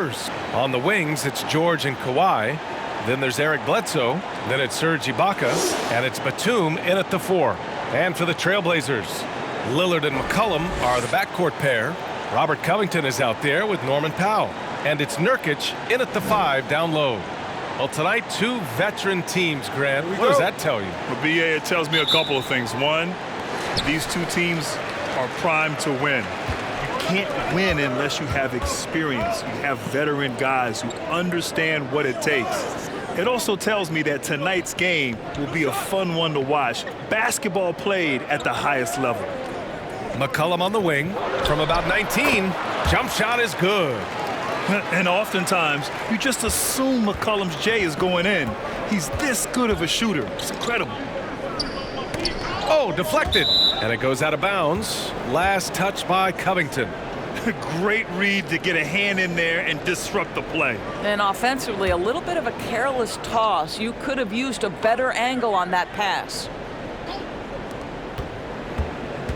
On the wings, it's George and Kawhi. Then there's Eric Bledsoe. Then it's Serge Ibaka. And it's Batum in at the 4. And for the Trailblazers, Lillard and McCollum are the backcourt pair. Robert Covington is out there with Norman Powell. And it's Nurkic in at the 5 down low. Well, tonight, 2 veteran teams, Grant. What does that tell you? Well, BA, it tells me a couple of things. One, these 2 teams are primed to win. You can't win unless you have experience. You have veteran guys who understand what it takes. It also tells me that tonight's game will be a fun one to watch. Basketball played at the highest level. McCollum on the wing from about 19. Jump shot is good. And oftentimes, you just assume McCollum's J is going in. He's this good of a shooter. It's incredible. Oh, deflected. And it goes out of bounds. Last touch by Covington. Great read to get a hand in there and disrupt the play. And offensively, a little bit of a careless toss. You could have used a better angle on that pass.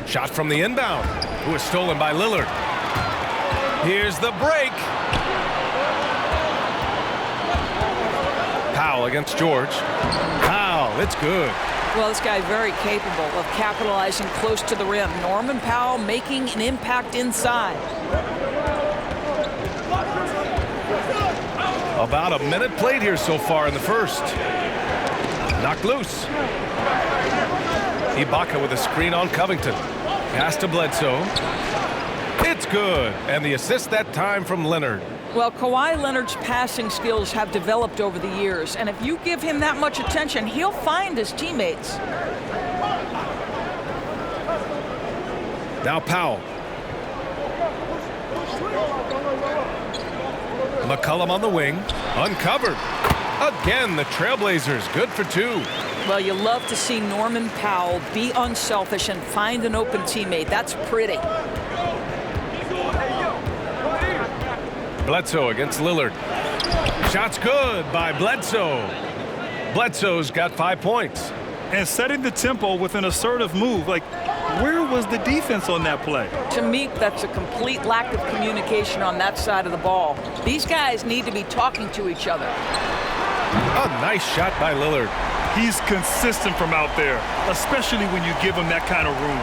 Shot from the inbound. Who was stolen by Lillard. Here's the break. Powell against George. Powell, it's good. Well, this guy very capable of capitalizing close to the rim. Norman Powell making an impact inside. About a minute played here so far in the first. Knocked loose. Ibaka with a screen on Covington. Pass to Bledsoe. It's good. And the assist that time from Leonard. Well, Kawhi Leonard's passing skills have developed over the years, and if you give him that much attention, he'll find his teammates. Now Powell. McCollum on the wing. Uncovered. Again, the Trailblazers good for 2. Well, you love to see Norman Powell be unselfish and find an open teammate. That's pretty. Bledsoe against Lillard. Shot's good by Bledsoe. Bledsoe's got 5 points. And setting the tempo with an assertive move. Like, where was the defense on that play? To me, that's a complete lack of communication on that side of the ball. These guys need to be talking to each other. A nice shot by Lillard. He's consistent from out there, especially when you give him that kind of room.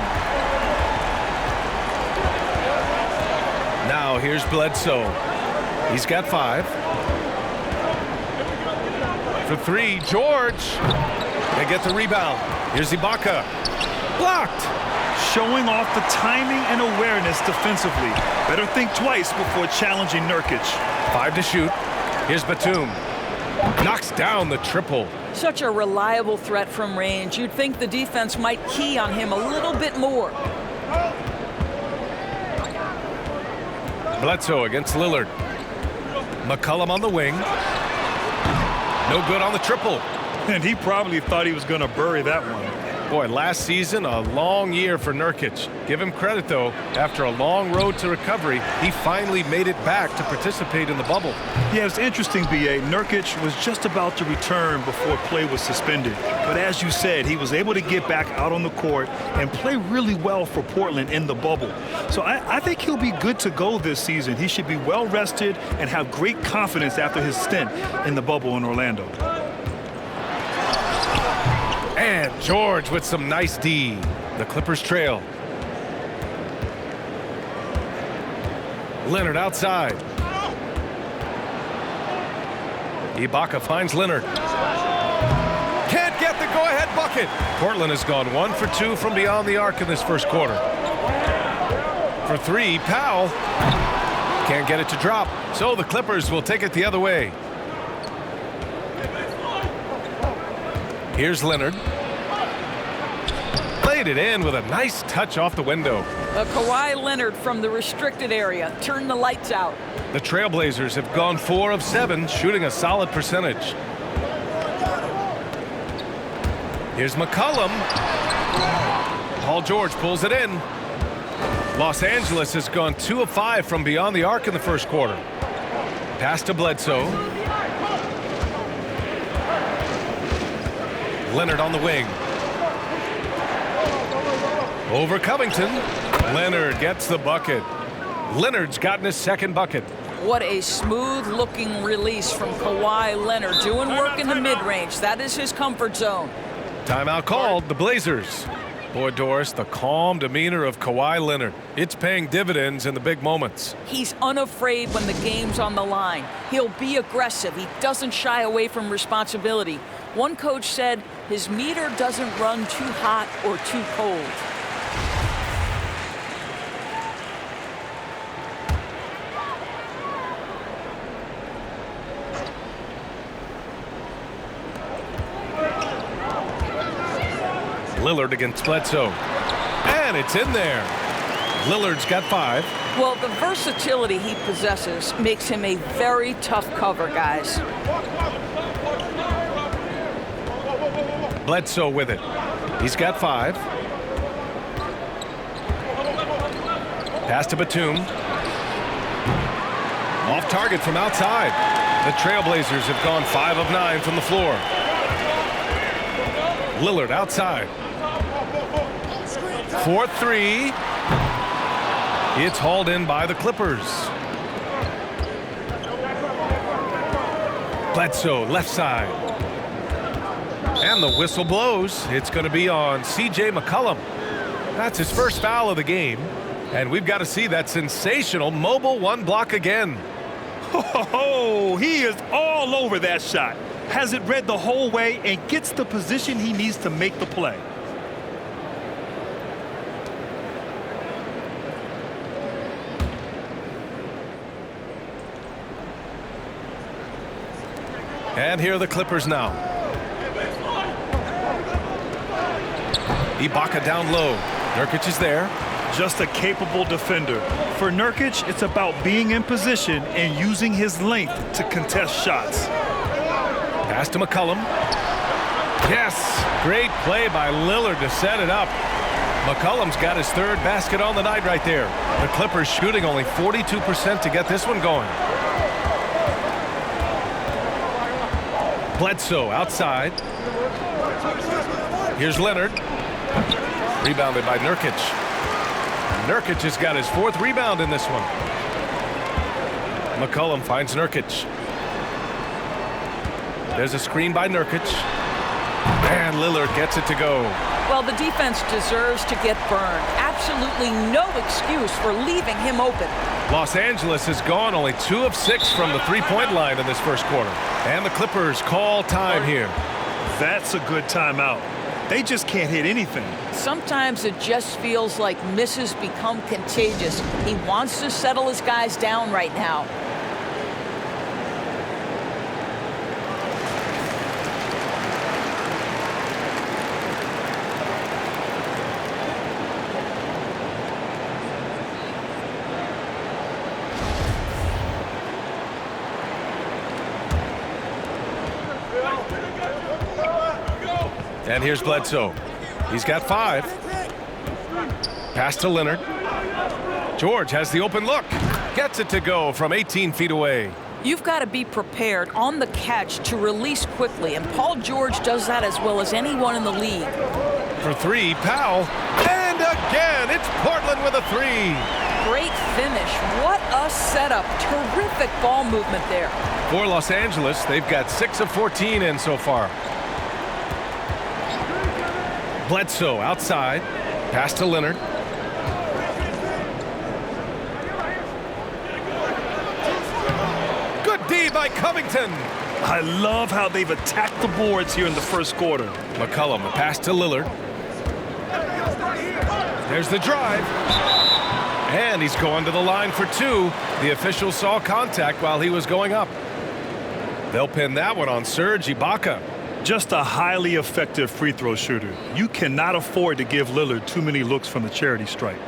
Now here's Bledsoe. He's got 5. For 3, George. They get the rebound. Here's Ibaka. Blocked. Showing off the timing and awareness defensively. Better think twice before challenging Nurkic. 5 to shoot. Here's Batum. Knocks down the triple. Such a reliable threat from range. You'd think the defense might key on him a little bit more. Bledsoe against Lillard. McCollum on the wing. No good on the triple. And he probably thought he was going to bury that one. Boy, last season, a long year for Nurkic. Give him credit, though. After a long road to recovery, he finally made it back to participate in the bubble. Yeah, it's interesting, B.A. Nurkic was just about to return before play was suspended. But as you said, he was able to get back out on the court and play really well for Portland in the bubble. So I think he'll be good to go this season. He should be well rested and have great confidence after his stint in the bubble in Orlando. And George with some nice D. The Clippers trail. Leonard outside. Ibaka finds Leonard. Can't get the go-ahead bucket. Portland has gone 1 for 2 from beyond the arc in this first quarter. For 3, Powell. Can't get it to drop. So the Clippers will take it the other way. Here's Leonard. Played it in with a nice touch off the window. Kawhi Leonard from the restricted area. Turn the lights out. The Trailblazers have gone 4 of 7, shooting a solid percentage. Here's McCollum. Paul George pulls it in. Los Angeles has gone 2 of 5 from beyond the arc in the first quarter. Pass to Bledsoe. Leonard on the wing. Over Covington. Leonard gets the bucket. Leonard's gotten his second bucket. What a smooth-looking release from Kawhi Leonard, doing work in the mid-range. That is his comfort zone. Timeout called, the Blazers. Boy, Doris, the calm demeanor of Kawhi Leonard. It's paying dividends in the big moments. He's unafraid when the game's on the line. He'll be aggressive. He doesn't shy away from responsibility. One coach said his meter doesn't run too hot or too cold. Lillard against Bledsoe. And it's in there. Lillard's got 5. Well, the versatility he possesses makes him a very tough cover, guys. Bledsoe with it. He's got 5. Pass to Batum. Off target from outside. The Trailblazers have gone 5 of 9 from the floor. Lillard outside. 4-3. It's hauled in by the Clippers. Bledsoe left side. And the whistle blows. It's going to be on C.J. McCollum. That's his first foul of the game. And we've got to see that sensational mobile 1 block again. Oh, he is all over that shot. Has it read the whole way and gets the position he needs to make the play. And here are the Clippers now. Ibaka down low. Nurkic is there. Just a capable defender. For Nurkic, it's about being in position and using his length to contest shots. Pass to McCollum. Yes, great play by Lillard to set it up. McCollum's got his 3rd basket on the night right there. The Clippers shooting only 42% to get this one going. Bledsoe outside. Here's Leonard. Rebounded by Nurkic. Nurkic has got his 4th rebound in this one. McCollum finds Nurkic. There's a screen by Nurkic. And Lillard gets it to go. Well, the defense deserves to get burned. Absolutely no excuse for leaving him open. Los Angeles has gone only 2 of 6 from the 3-point line in this first quarter. And the Clippers call time here. That's a good timeout. They just can't hit anything. Sometimes it just feels like misses become contagious. He wants to settle his guys down right now. And here's Bledsoe. He's got 5. Pass to Leonard. George has the open look. Gets it to go from 18 feet away. You've got to be prepared on the catch to release quickly, and Paul George does that as well as anyone in the league. For 3, Powell. And again, it's Portland with a 3. Great finish. What a setup. Terrific ball movement there. For Los Angeles, they've got 6 of 14 in so far. Bledsoe outside. Pass to Leonard. Good D by Covington. I love how they've attacked the boards here in the first quarter. McCollum, a pass to Lillard. There's the drive. And he's going to the line for 2. The official saw contact while he was going up. They'll pin that one on Serge Ibaka. Just a highly effective free throw shooter. You cannot afford to give Lillard too many looks from the charity stripe.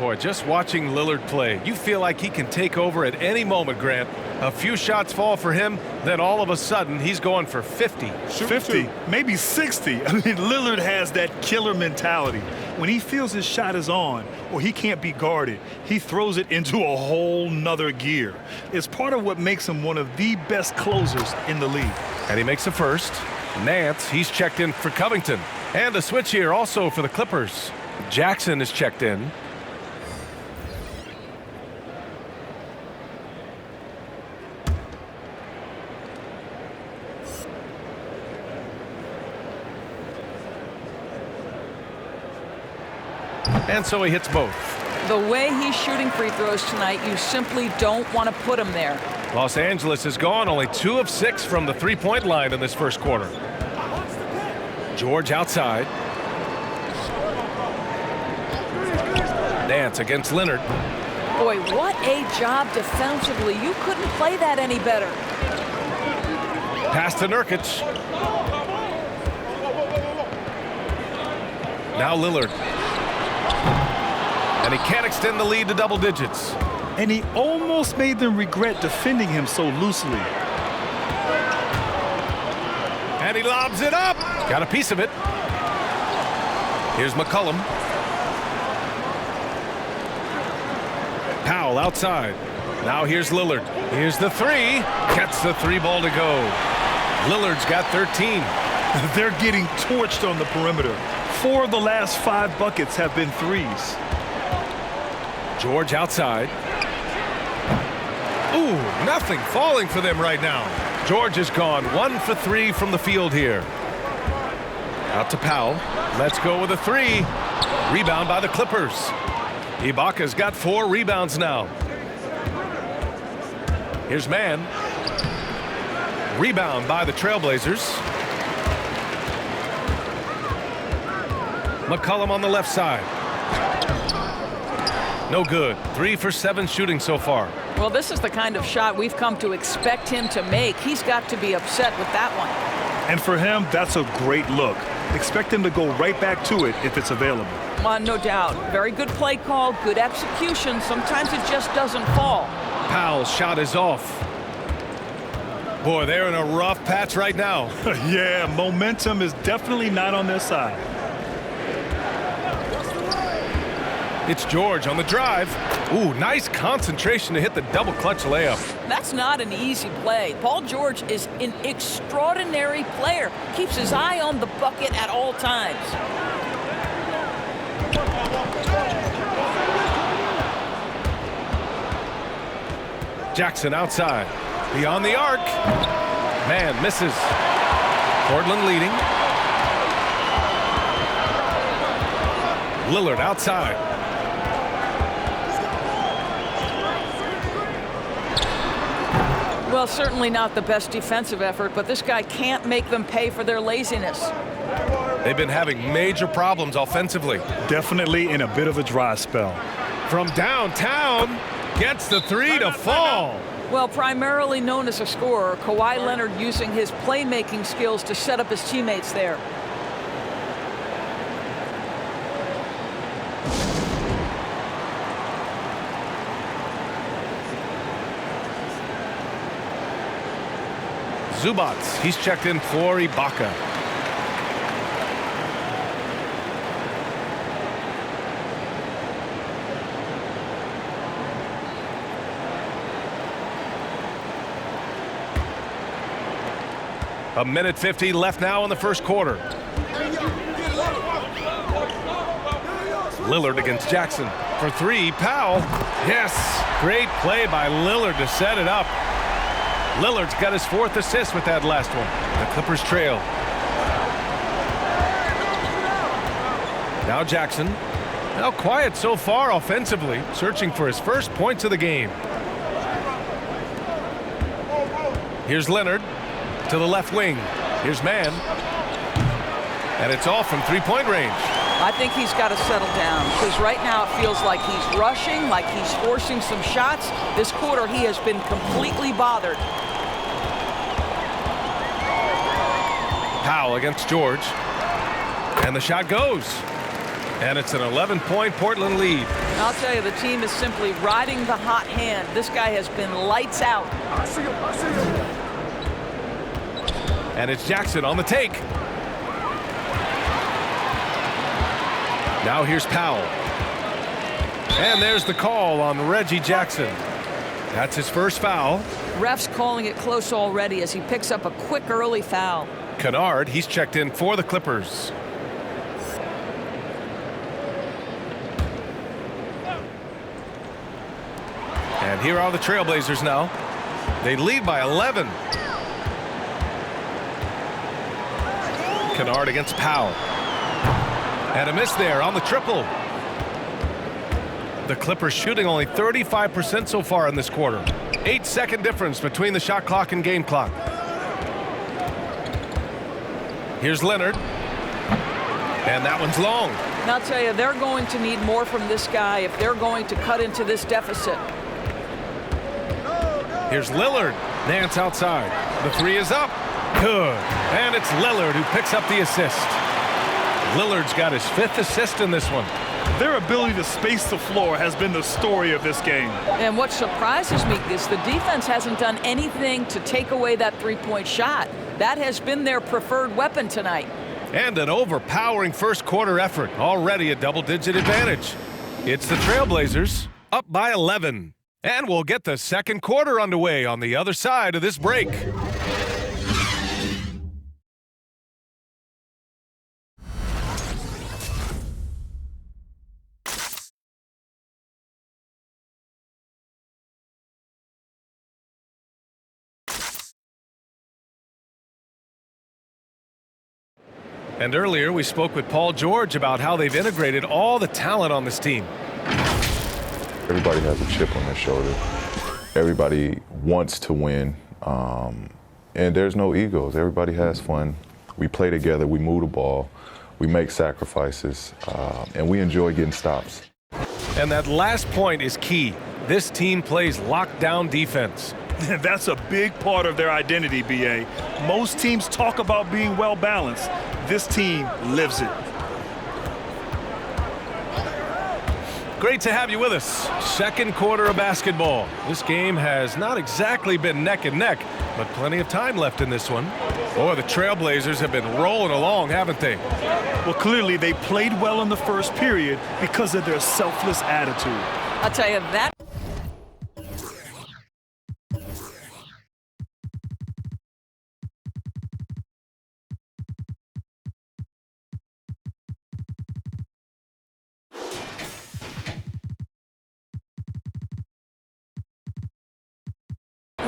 Boy, just watching Lillard play, you feel like he can take over at any moment, Grant. A few shots fall for him, then all of a sudden he's going for 50. 50, maybe 60. I mean, Lillard has that killer mentality. When he feels his shot is on or he can't be guarded, he throws it into a whole nother gear. It's part of what makes him one of the best closers in the league. And he makes the first. Nance, he's checked in for Covington. And a switch here also for the Clippers. Jackson is checked in. And so he hits both. The way he's shooting free throws tonight, you simply don't want to put him there. Los Angeles is gone only 2 of 6 from the three-point line in this first quarter. George outside. Nance against Leonard. Boy, what a job defensively. You couldn't play that any better. Pass to Nurkic. Now Lillard. And he can't extend the lead to double digits. And he almost made them regret defending him so loosely. And he lobs it up. Got a piece of it. Here's McCollum. Powell outside. Now here's Lillard. Here's the three. Gets the three ball to go. Lillard's got 13. They're getting torched on the perimeter. 4 of the last 5 buckets have been threes. George outside. Ooh, nothing falling for them right now. George is gone 1 for 3 from the field here. Out to Powell. Let's go with a three. Rebound by the Clippers. Ibaka's got 4 rebounds now. Here's Mann. Rebound by the Trailblazers. McCollum on the left side. No good. 3 for 7 shooting so far. Well, this is the kind of shot we've come to expect him to make. He's got to be upset with that one. And for him, that's a great look. Expect him to go right back to it if it's available. No doubt. Very good play call, good execution. Sometimes it just doesn't fall. Powell's shot is off. Boy, they're in a rough patch right now. Yeah, momentum is definitely not on their side. It's George on the drive. Ooh, nice concentration to hit the double clutch layup. That's not an easy play. Paul George is an extraordinary player. Keeps his eye on the bucket at all times. Jackson outside. Beyond the arc. Man misses. Portland leading. Lillard outside. Well, certainly not the best defensive effort, but this guy can't make them pay for their laziness. They've been having major problems offensively. Definitely in a bit of a dry spell. From downtown, gets the three to fall. Well, primarily known as a scorer, Kawhi Leonard using his playmaking skills to set up his teammates there. Zubats, he's checked in for Ibaka. A minute 50 left now in the first quarter. Lillard against Jackson. For three, Powell. Yes, great play by Lillard to set it up. Lillard's got his 4th assist with that last one. The Clippers trail. Now Jackson. Now quiet so far offensively, searching for his first points of the game. Here's Leonard to the left wing. Here's Mann. And it's off from three-point range. I think he's got to settle down because right now it feels like he's rushing, like he's forcing some shots. This quarter he has been completely bothered. Powell against George. And the shot goes. And it's an 11-point Portland lead. I'll tell you, the team is simply riding the hot hand. This guy has been lights out. And it's Jackson on the take. Now here's Powell. And there's the call on Reggie Jackson. That's his first foul. Refs calling it close already as he picks up a quick early foul. Kennard, he's checked in for the Clippers. And here are the Trailblazers now. They lead by 11. Kennard against Powell. And a miss there on the triple. The Clippers shooting only 35% so far in this quarter. 8-second difference between the shot clock and game clock. Here's Leonard. And that one's long. And I'll tell you, they're going to need more from this guy if they're going to cut into this deficit. Here's Lillard. Nance outside. The three is up. Good. And it's Lillard who picks up the assist. Lillard's got his 5th assist in this one. Their ability to space the floor has been the story of this game. And what surprises me is the defense hasn't done anything to take away that three-point shot. That has been their preferred weapon tonight. And an overpowering first quarter effort. Already a double-digit advantage. It's the Trailblazers up by 11. And we'll get the second quarter underway on the other side of this break. And earlier we spoke with Paul George about how they've integrated all the talent on this team. Everybody has a chip on their shoulder. Everybody wants to win, and there's no egos. Everybody has fun. We play together, we move the ball, we make sacrifices, and we enjoy getting stops. And that last point is key. This team plays lockdown defense. That's a big part of their identity, B.A. Most teams talk about being well-balanced. This team lives it. Great to have you with us. Second quarter of basketball. This game has not exactly been neck and neck, but plenty of time left in this one. Boy, the Trailblazers have been rolling along, haven't they? Well, clearly they played well in the first period because of their selfless attitude. I'll tell you, that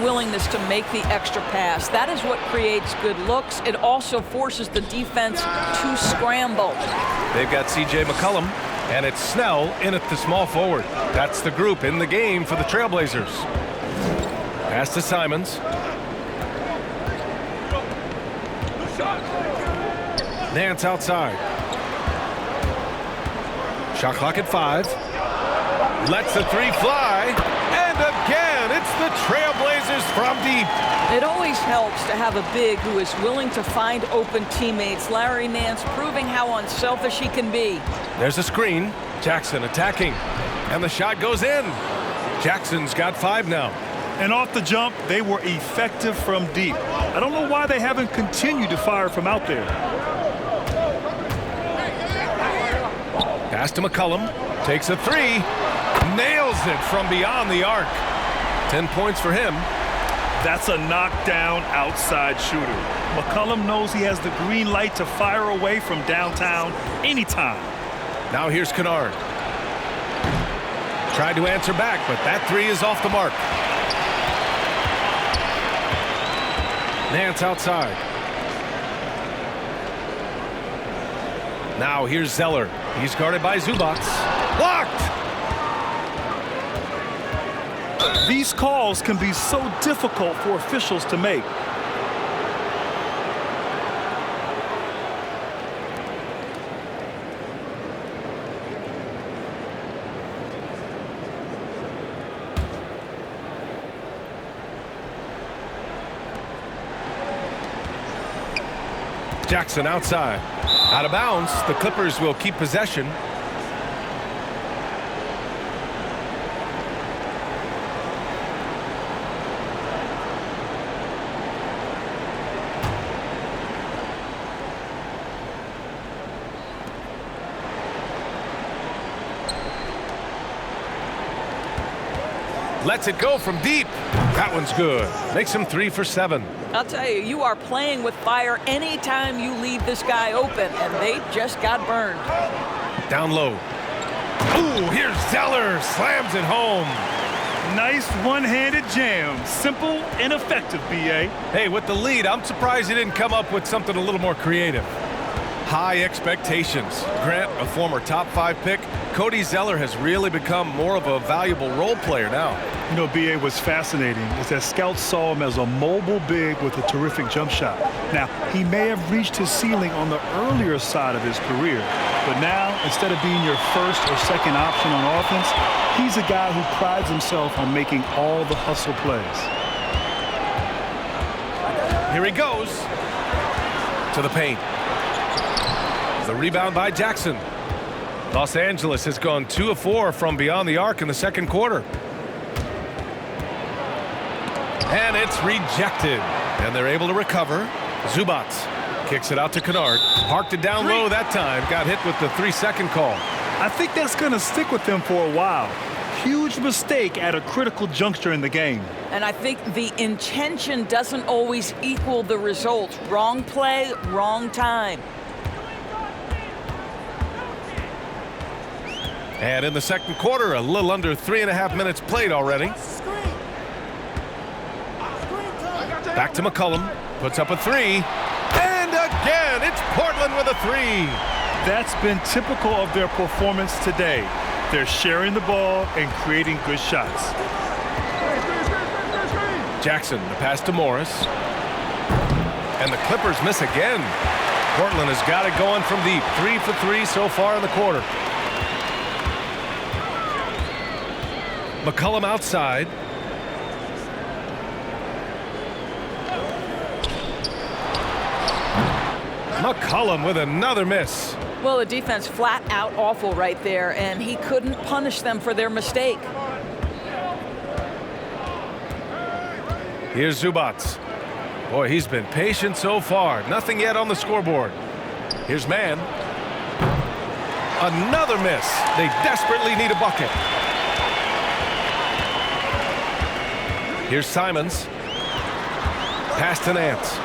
willingness to make the extra pass. That is what creates good looks. It also forces the defense to scramble. They've got C.J. McCollum, and it's Snell in at the small forward. That's the group in the game for the Trailblazers. Pass to Simons. Nance outside. Shot clock at 5. Lets the three fly. And again, it's the Trailblazers from deep. It always helps to have a big who is willing to find open teammates. Larry Nance proving how unselfish he can be. There's a screen. Jackson attacking. And the shot goes in. Jackson's got 5 now. And off the jump, they were effective from deep. I don't know why they haven't continued to fire from out there. Pass to McCollum. Takes a 3. Nails it from beyond the arc. 10 points for him. That's a knockdown outside shooter. McCollum knows he has the green light to fire away from downtown anytime. Now here's Kennard. Tried to answer back, but that 3 is off the mark. Nance outside. Now here's Zeller. He's guarded by Zubac. Blocked! These calls can be so difficult for officials to make. Jackson outside. Out of bounds. The Clippers will keep possession. Lets it go from deep. That one's good. Makes him 3 for 7. I'll tell you, you are playing with fire anytime you leave this guy open, and they just got burned. Down low. Ooh, here's Zeller. Slams it home. Nice one-handed jam. Simple and effective, B.A. Hey, with the lead, I'm surprised he didn't come up with something a little more creative. High expectations. Grant, a former top 5 pick, Cody Zeller has really become more of a valuable role player now. You know, B.A., what's fascinating is that scouts saw him as a mobile big with a terrific jump shot. Now, he may have reached his ceiling on the earlier side of his career, but now, instead of being your first or second option on offense, he's a guy who prides himself on making all the hustle plays. Here he goes to the paint. The rebound by Jackson. Los Angeles has gone 2 of 4 from beyond the arc in the second quarter. And it's rejected. And they're able to recover. Zubac kicks it out to Kennard. Parked it down low that time. Got hit with the 3-second call. I think that's going to stick with them for a while. Huge mistake at a critical juncture in the game. And I think the intention doesn't always equal the result. Wrong play, wrong time. And in the second quarter, a little under 3.5 minutes played already. Back to McCollum. Puts up a 3. And again, it's Portland with a 3. That's been typical of their performance today. They're sharing the ball and creating good shots. Jackson, the pass to Morris. And the Clippers miss again. Portland has got it going from deep. 3 for 3 so far in the quarter. McCollum outside. McCollum with another miss. Well, the defense flat out awful right there, and he couldn't punish them for their mistake. Here's Zubac. Boy, he's been patient so far. Nothing yet on the scoreboard. Here's Mann. Another miss. They desperately need a bucket. Here's Simons. Pass to Nance.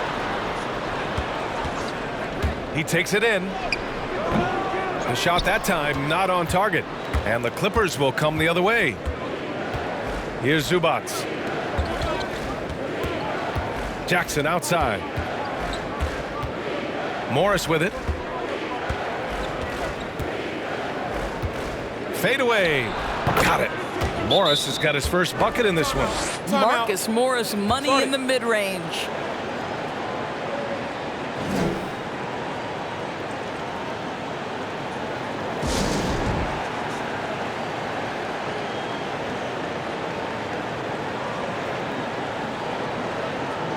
He takes it in. The shot that time not on target. And the Clippers will come the other way. Here's Zubac. Jackson outside. Morris with it. Fade away. Got it. Morris has got his first bucket in this one. Marcus Morris, money in the mid-range.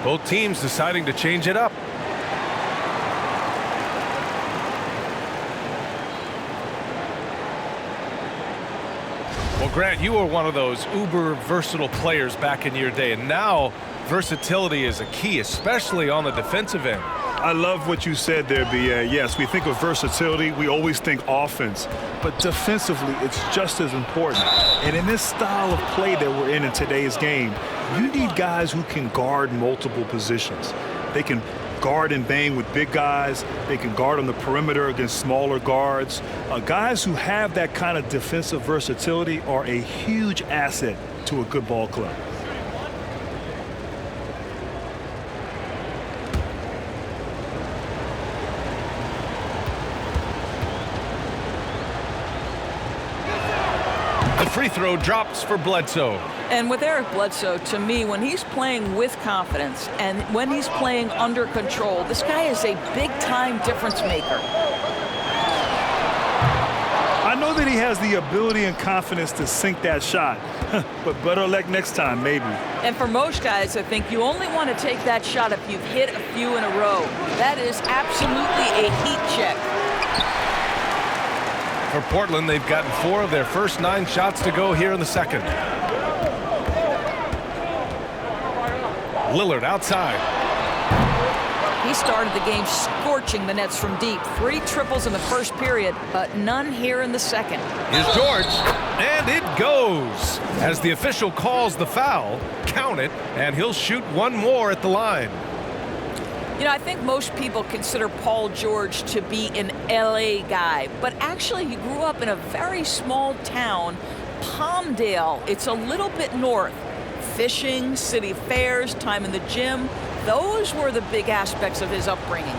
Both teams deciding to change it up. Well, Grant, you were one of those uber versatile players back in your day, and now versatility is a key, especially on the defensive end. I love what you said there, B.A. Yes, we think of versatility, we always think offense, but defensively, it's just as important. And in this style of play that we're in today's game, you need guys who can guard multiple positions. They can guard and bang with big guys. They can guard on the perimeter against smaller guards. Guys who have that kind of defensive versatility are a huge asset to a good ball club. The free throw drops for Bledsoe. And with Eric Bledsoe, to me, when he's playing with confidence and when he's playing under control, this guy is a big-time difference maker. I know that he has the ability and confidence to sink that shot, but better luck next time, maybe. And for most guys, I think you only want to take that shot if you've hit a few in a row. That is absolutely a heat check. For Portland, they've gotten 4 of their first 9 shots to go here in the second. Lillard outside. He started the game scorching the Nets from deep. 3 triples in the first period, but none here in the second. Here's George, and it goes. As the official calls the foul, count it, and he'll shoot 1 more at the line. You know, I think most people consider Paul George to be an LA guy, but actually he grew up in a very small town, Palmdale. It's a little bit north. Fishing, city fairs, time in the gym, those were the big aspects of his upbringing.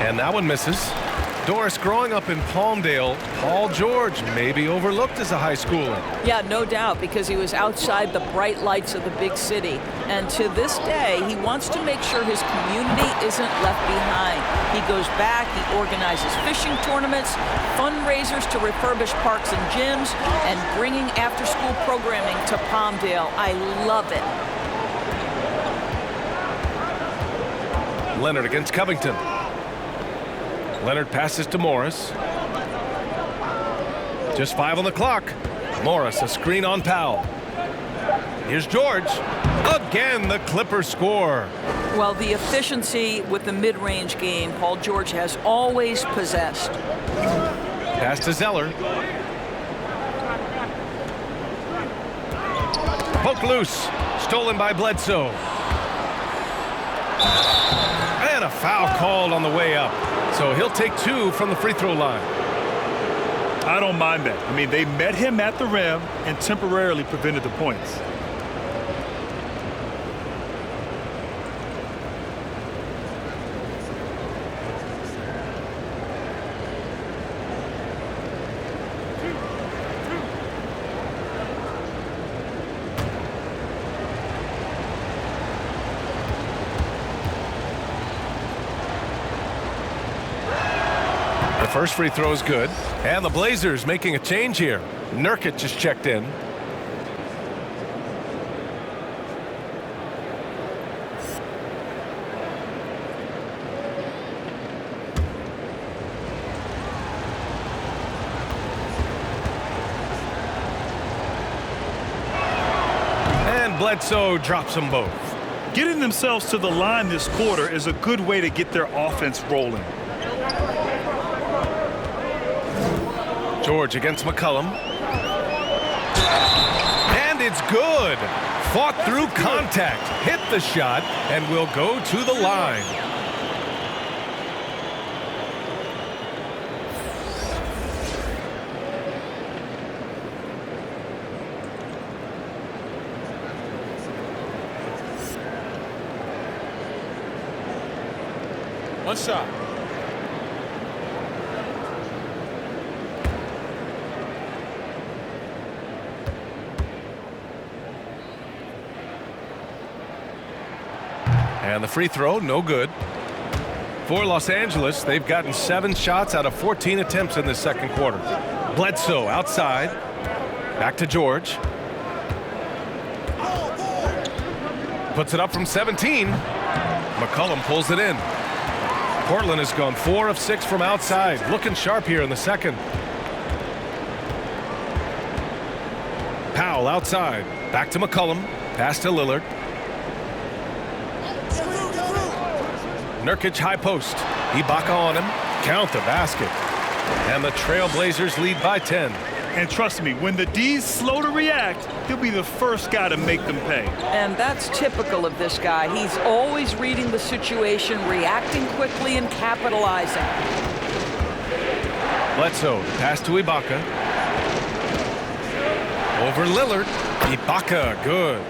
And that one misses. Doris, growing up in Palmdale, Paul George may be overlooked as a high schooler. Yeah, no doubt, because he was outside the bright lights of the big city. And to this day, he wants to make sure his community isn't left behind. He goes back, he organizes fishing tournaments, fundraisers to refurbish parks and gyms, and bringing after-school programming to Palmdale. I love it. Leonard against Covington. Leonard passes to Morris. Just 5 on the clock. Morris, a screen on Powell. Here's George. Again, the Clippers score. Well, the efficiency with the mid-range game, Paul George has always possessed. Pass to Zeller. Poke loose. Stolen by Bledsoe. And a foul called on the way up. So he'll take 2 from the free throw line. I don't mind that. I mean, they met him at the rim and temporarily prevented the points. The first free throw is good. And the Blazers making a change here. Nurkic just checked in. And Bledsoe drops them both. Getting themselves to the line this quarter is a good way to get their offense rolling. George against McCollum. And it's good. Fought through contact, hit the shot, and will go to the line. One shot. And the free throw, no good. For Los Angeles, they've gotten 7 shots out of 14 attempts in this second quarter. Bledsoe outside. Back to George. Puts it up from 17. McCollum pulls it in. Portland has gone 4 of 6 from outside. Looking sharp here in the second. Powell outside. Back to McCollum. Pass to Lillard. Nurkic high post. Ibaka on him. Count the basket. And the Trailblazers lead by 10. And trust me, when the D's slow to react, he'll be the first guy to make them pay. And that's typical of this guy. He's always reading the situation, reacting quickly, and capitalizing. Bledsoe, pass to Ibaka. Over Lillard. Ibaka, good.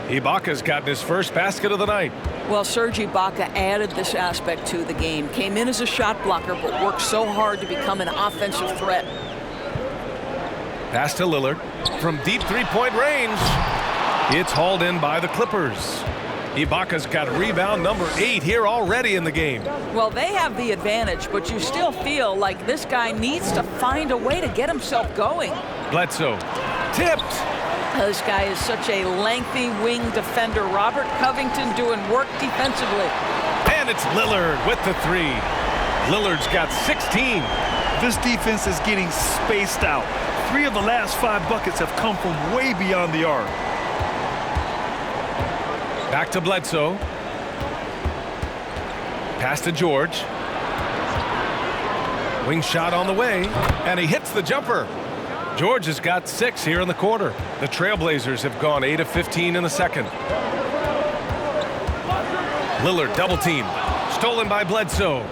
Ibaka's gotten his first basket of the night. Well, Serge Ibaka added this aspect to the game. Came in as a shot blocker, but worked so hard to become an offensive threat. Pass to Lillard from deep three-point range. It's hauled in by the Clippers. Ibaka's got rebound number 8 here already in the game. Well, they have the advantage, but you still feel like this guy needs to find a way to get himself going. Bledsoe tipped. This guy is such a lengthy wing defender. Robert Covington doing work defensively. And it's Lillard with the 3. Lillard's got 16. This defense is getting spaced out. 3 of the last 5 buckets have come from way beyond the arc. Back to Bledsoe. Pass to George. Wing shot on the way, and he hits the jumper. George has got 6 here in the quarter. The Trailblazers have gone 8 of 15 in the second. Lillard double team. Stolen by Bledsoe.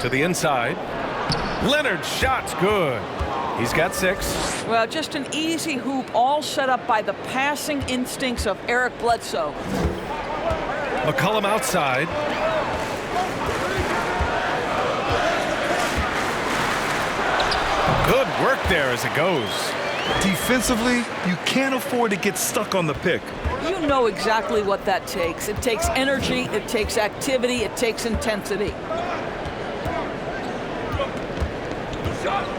To the inside. Leonard's shot's good. He's got 6. Well, just an easy hoop, all set up by the passing instincts of Eric Bledsoe. McCollum outside. Good work there as it goes. Defensively, you can't afford to get stuck on the pick. You know exactly what that takes. It takes energy, it takes activity, it takes intensity.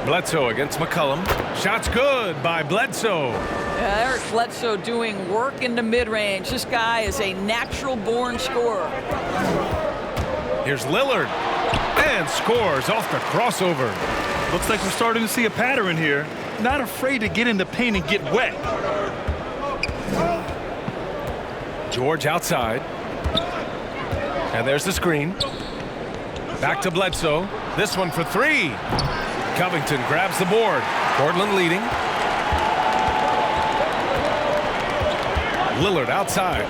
Bledsoe against McCollum. Shot's good by Bledsoe. Yeah, Eric Bledsoe doing work in the mid-range. This guy is a natural-born scorer. Here's Lillard. And scores off the crossover. Looks like we're starting to see a pattern here. Not afraid to get in the paint and get wet. George outside. And there's the screen. Back to Bledsoe. This one for 3. Covington grabs the board. Portland leading. Lillard outside.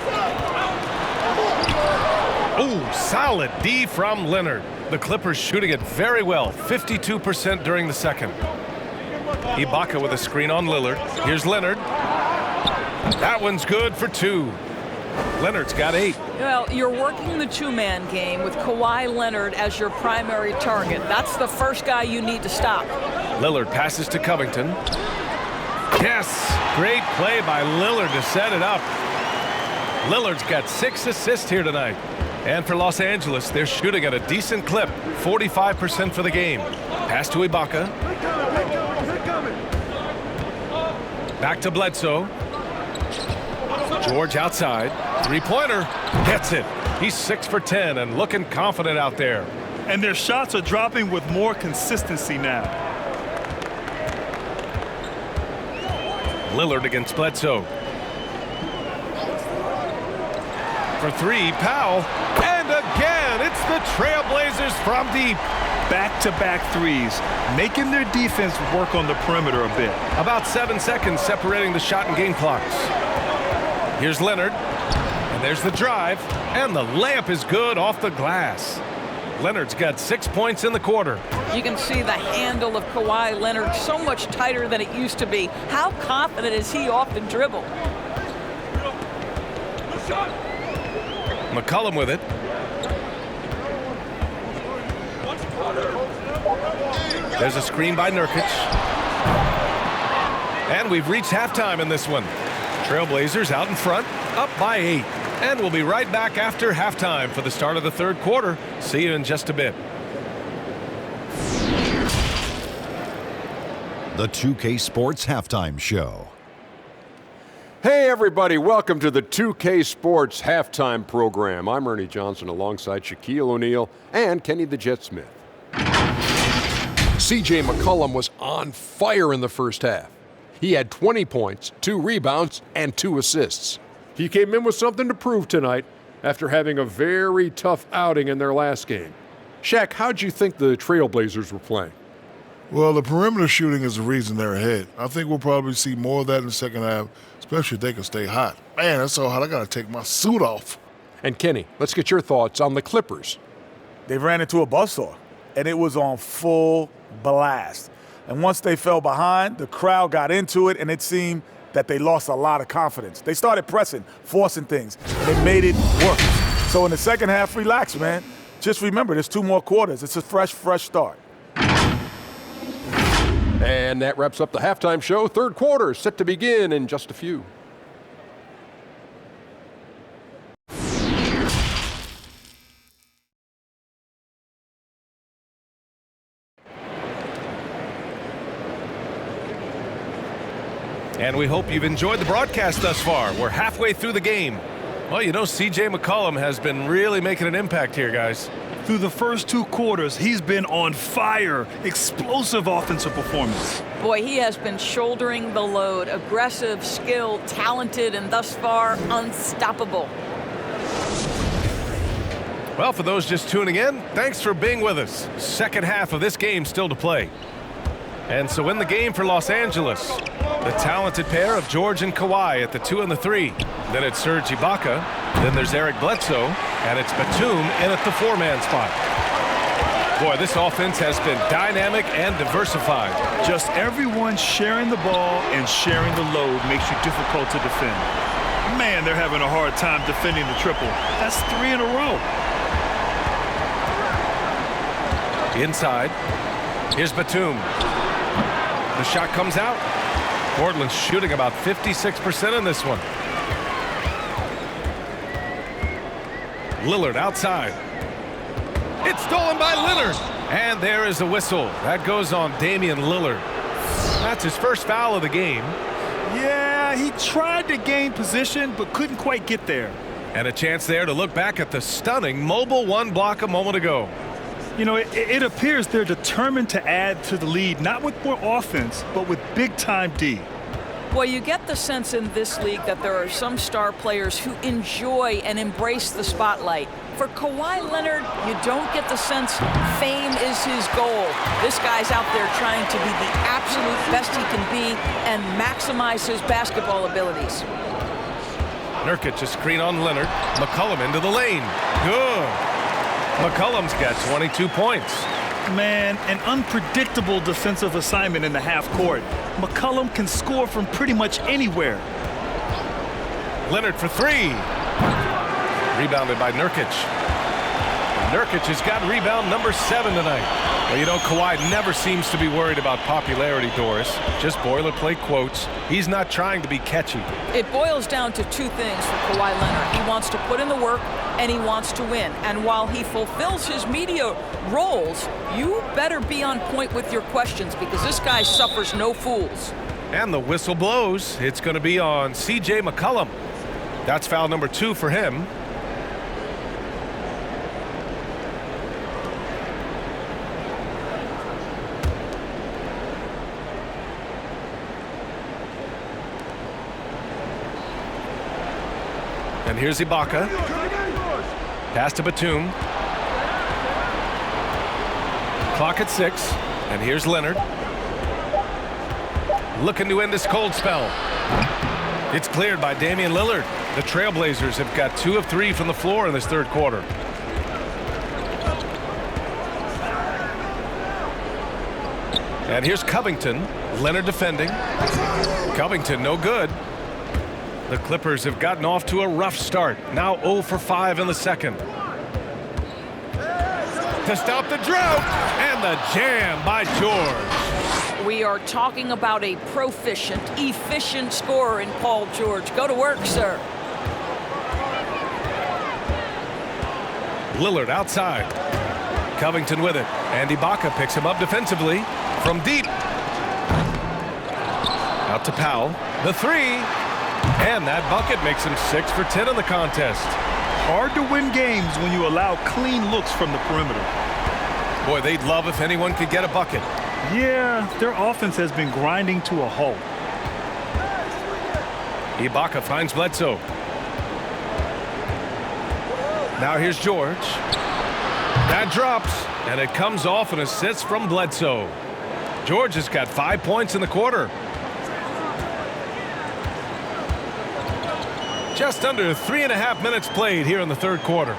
Ooh, solid D from Leonard. The Clippers shooting it very well. 52% during the second. Ibaka with a screen on Lillard. Here's Leonard. That one's good for 2. Leonard's got 8. Well, you're working the two-man game with Kawhi Leonard as your primary target. That's the first guy you need to stop. Lillard passes to Covington. Yes, great play by Lillard to set it up. Lillard's got 6 assists here tonight. And for Los Angeles, they're shooting at a decent clip, 45% for the game. Pass to Ibaka. Back to Bledsoe. George outside. Three-pointer. Gets it. He's 6 for 10 and looking confident out there. And their shots are dropping with more consistency now. Lillard against Bledsoe. For 3, Powell. And again, it's the Trailblazers from deep. Back-to-back threes, making their defense work on the perimeter a bit. About 7 seconds separating the shot and game clocks. Here's Leonard. And there's the drive. And the layup is good off the glass. Leonard's got 6 points in the quarter. You can see the handle of Kawhi Leonard so much tighter than it used to be. How confident is he off the dribble? McCollum with it. There's a screen by Nurkic. And we've reached halftime in this one. Trailblazers out in front, up by 8. And we'll be right back after halftime for the start of the third quarter. See you in just a bit. The 2K Sports Halftime Show. Hey everybody, welcome to the 2K Sports Halftime Program. I'm Ernie Johnson alongside Shaquille O'Neal and Kenny the Jet Smith. CJ McCollum was on fire in the first half. He had 20 points, 2 rebounds, and 2 assists. He came in with something to prove tonight after having a very tough outing in their last game. Shaq, how'd you think the Trailblazers were playing? Well, the perimeter shooting is the reason they're ahead. I think we'll probably see more of that in the second half, especially if they can stay hot. Man, that's so hot, I got to take my suit off. And Kenny, let's get your thoughts on the Clippers. They ran into a buzzsaw, and it was on full blast. And once they fell behind, the crowd got into it, and it seemed that they lost a lot of confidence. They started pressing, forcing things, and they made it work. So in the second half, relax, man. Just remember, there's 2 more quarters. It's a fresh start. And that wraps up the halftime show. Third quarter set to begin in just a few. And we hope you've enjoyed the broadcast thus far. We're halfway through the game. Well, you know, CJ McCollum has been really making an impact here, guys. Through the first 2 quarters, he's been on fire. Explosive offensive performance. Boy, he has been shouldering the load. Aggressive, skilled, talented, and thus far unstoppable. Well, for those just tuning in, thanks for being with us. Second half of this game still to play. And so in the game for Los Angeles, the talented pair of George and Kawhi at the 2 and the 3. Then it's Serge Ibaka. Then there's Eric Bledsoe. And it's Batum in at the 4-man spot. Boy, this offense has been dynamic and diversified. Just everyone sharing the ball and sharing the load makes you difficult to defend. Man, they're having a hard time defending the triple. That's 3 in a row. Inside. Here's Batum. The shot comes out. Portland's shooting about 56% in this one. Lillard outside. It's stolen by Lillard. And there is a whistle. That goes on Damian Lillard. That's his first foul of the game. Yeah, he tried to gain position but couldn't quite get there. And a chance there to look back at the stunning mobile one block a moment ago. You know, it appears they're determined to add to the lead, not with more offense, but with big-time D. Well, you get the sense in this league that there are some star players who enjoy and embrace the spotlight. For Kawhi Leonard, you don't get the sense fame is his goal. This guy's out there trying to be the absolute best he can be and maximize his basketball abilities. Nurkic a screen on Leonard. McCollum into the lane. Good. McCollum's got 22 points. Man, an unpredictable defensive assignment in the half court. McCollum can score from pretty much anywhere. Leonard for 3. Rebounded by Nurkic. Nurkic has got rebound number 7 tonight. Well, you know, Kawhi never seems to be worried about popularity, Doris. Just boilerplate quotes. He's not trying to be catchy. It boils down to 2 things for Kawhi Leonard. He wants to put in the work, and he wants to win. And while he fulfills his media roles, you better be on point with your questions because this guy suffers no fools. And the whistle blows. It's going to be on C.J. McCollum. That's foul number 2 for him. And here's Ibaka. Pass to Batum. Clock at 6. And here's Leonard. Looking to end this cold spell. It's cleared by Damian Lillard. The Trailblazers have got 2 of 3 from the floor in this third quarter. And here's Covington. Leonard defending. Covington no good. The Clippers have gotten off to a rough start. Now 0 for 5 in the second. To stop the drought, and the jam by George. We are talking about a proficient, efficient scorer in Paul George. Go to work, sir. Lillard outside. Covington with it. And Ibaka picks him up defensively from deep. Out to Powell. The 3. And that bucket makes him 6 for 10 in the contest. Hard to win games when you allow clean looks from the perimeter. Boy, they'd love if anyone could get a bucket. Yeah, their offense has been grinding to a halt. Ibaka finds Bledsoe. Now here's George. That drops, and it comes off an assist from Bledsoe. George has got 5 points in the quarter. Just under 3.5 minutes played here in the third quarter.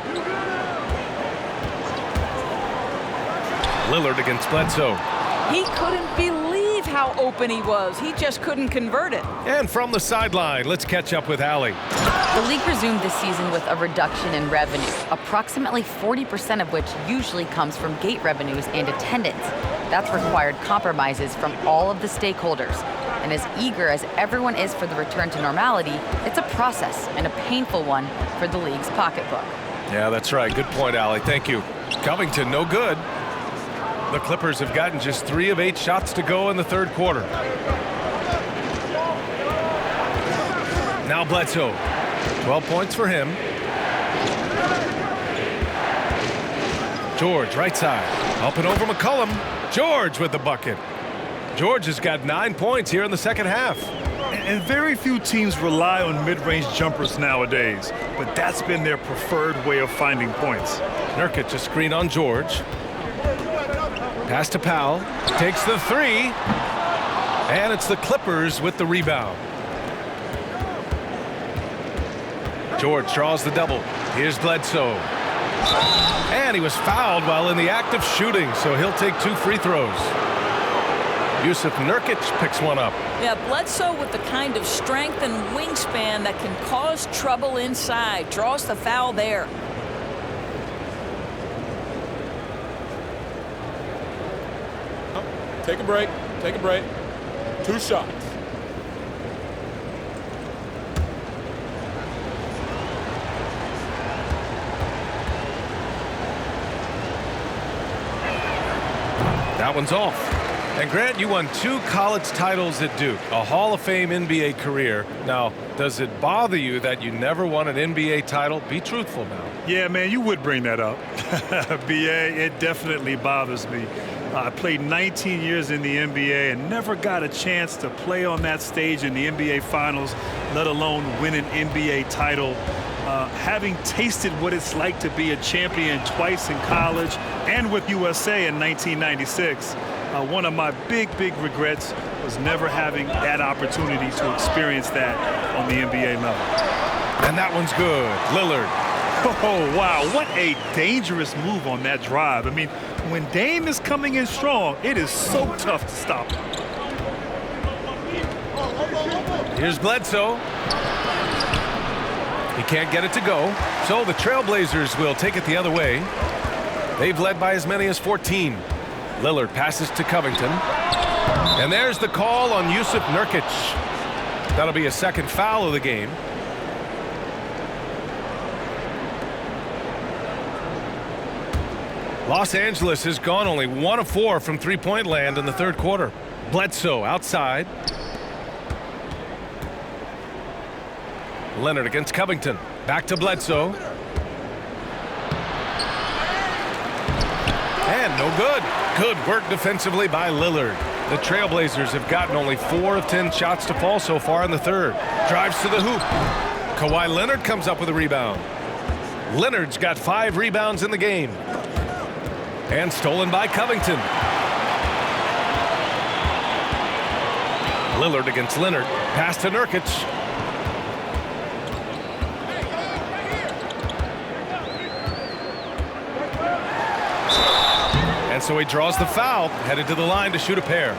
Lillard against Bledsoe. He couldn't believe how open he was. He just couldn't convert it. And from the sideline, let's catch up with Allie. The league resumed this season with a reduction in revenue, approximately 40% of which usually comes from gate revenues and attendance. That's required compromises from all of the stakeholders. And as eager as everyone is for the return to normality, it's a process and a painful one for the league's pocketbook. Yeah, that's right. Good point, Allie. Thank you. Covington, no good. The Clippers have gotten just 3 of 8 shots to go in the third quarter. Now Bledsoe. 12 points for him. George, right side. Up and over McCollum. George with the bucket. George has got 9 points here in the second half. And very few teams rely on mid-range jumpers nowadays, but that's been their preferred way of finding points. Nurkic a screen on George. Pass to Powell. Takes the 3. And it's the Clippers with the rebound. George draws the double. Here's Bledsoe. And he was fouled while in the act of shooting, so he'll take 2 free throws. Yusuf Nurkic picks one up. Yeah, Bledsoe with the kind of strength and wingspan that can cause trouble inside. Draws the foul there. Take a break. Take a break. 2 shots. That one's off. And Grant, you won 2 college titles at Duke, a Hall of Fame NBA career. Now, does it bother you that you never won an NBA title? Be truthful now. Yeah, man, you would bring that up. BA, it definitely bothers me. I played 19 years in the NBA and never got a chance to play on that stage in the NBA Finals, let alone win an NBA title. Having tasted what it's like to be a champion twice in college and with USA in 1996, one of my big regrets was never having that opportunity to experience that on the NBA level. And that one's good. Lillard. Oh, wow. What a dangerous move on that drive. I mean, when Dame is coming in strong, it is so tough to stop him. Here's Bledsoe. He can't get it to go, so the Trailblazers will take it the other way. They've led by as many as 14. Lillard passes to Covington. And there's the call on Yusuf Nurkic. That'll be a 2nd foul of the game. Los Angeles has gone only 1 of 4 from three-point land in the 3rd quarter. Bledsoe outside. Leonard against Covington. Back to Bledsoe. And no good. Good work defensively by Lillard. The Trailblazers have gotten only 4 of 10 shots to fall so far in the 3rd. Drives to the hoop. Kawhi Leonard comes up with a rebound. Leonard's got 5 rebounds in the game. And stolen by Covington. Lillard against Leonard. Pass to Nurkic. And so he draws the foul, headed to the line to shoot a pair.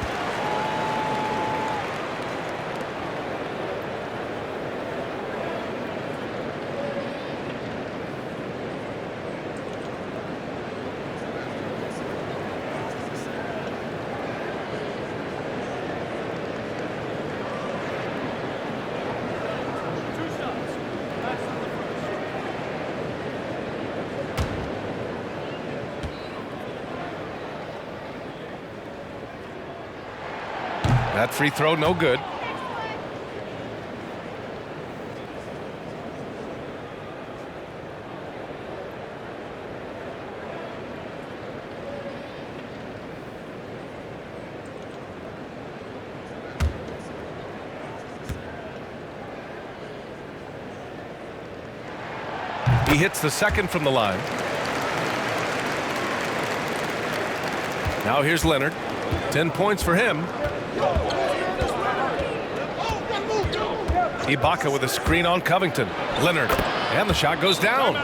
That free throw no good. He hits the 2nd from the line. Now here's Leonard. 10 points for him. Ibaka with a screen on Covington. Leonard. And the shot goes down.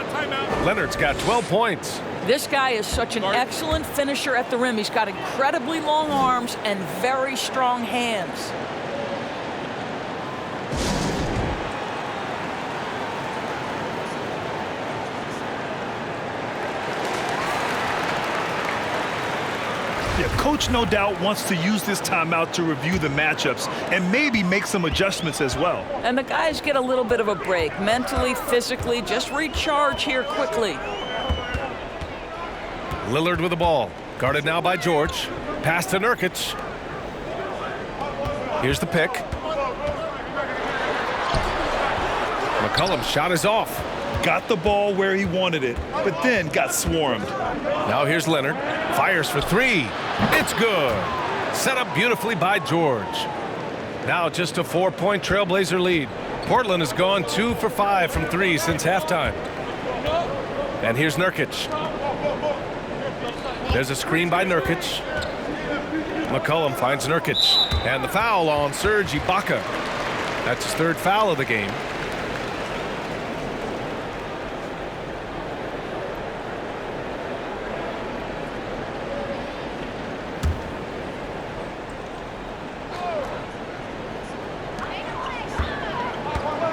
Leonard's got 12 points. This guy is such an excellent finisher at the rim. He's got incredibly long arms and very strong hands. Yeah, coach no doubt wants to use this timeout to review the matchups and maybe make some adjustments as well. And the guys get a little bit of a break, mentally, physically, just recharge here quickly. Lillard with the ball, guarded now by George. Pass to Nurkic. Here's the pick. McCollum's shot is off. Got the ball where he wanted it, but then got swarmed. Now here's Leonard. Fires for 3. It's good. Set up beautifully by George. Now just a 4-point Trailblazer lead. Portland has gone 2 for 5 from 3 since halftime. And here's Nurkic. There's a screen by Nurkic. McCollum finds Nurkic. And the foul on Serge Ibaka. That's his 3rd foul of the game.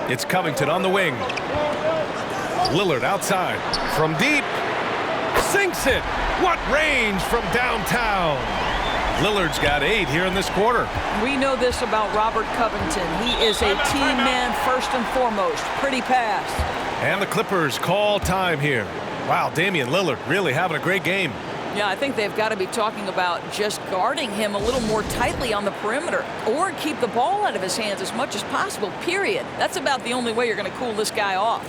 It's Covington on the wing. Lillard outside. From deep. Sinks it. What range from downtown. Lillard's got 8 here in this quarter. We know this about Robert Covington. He is a team man first and foremost. Pretty pass. And the Clippers call time here. Wow, Damian Lillard really having a great game. Yeah, I think they've got to be talking about just guarding him a little more tightly on the perimeter or keep the ball out of his hands as much as possible, period. That's about the only way you're going to cool this guy off.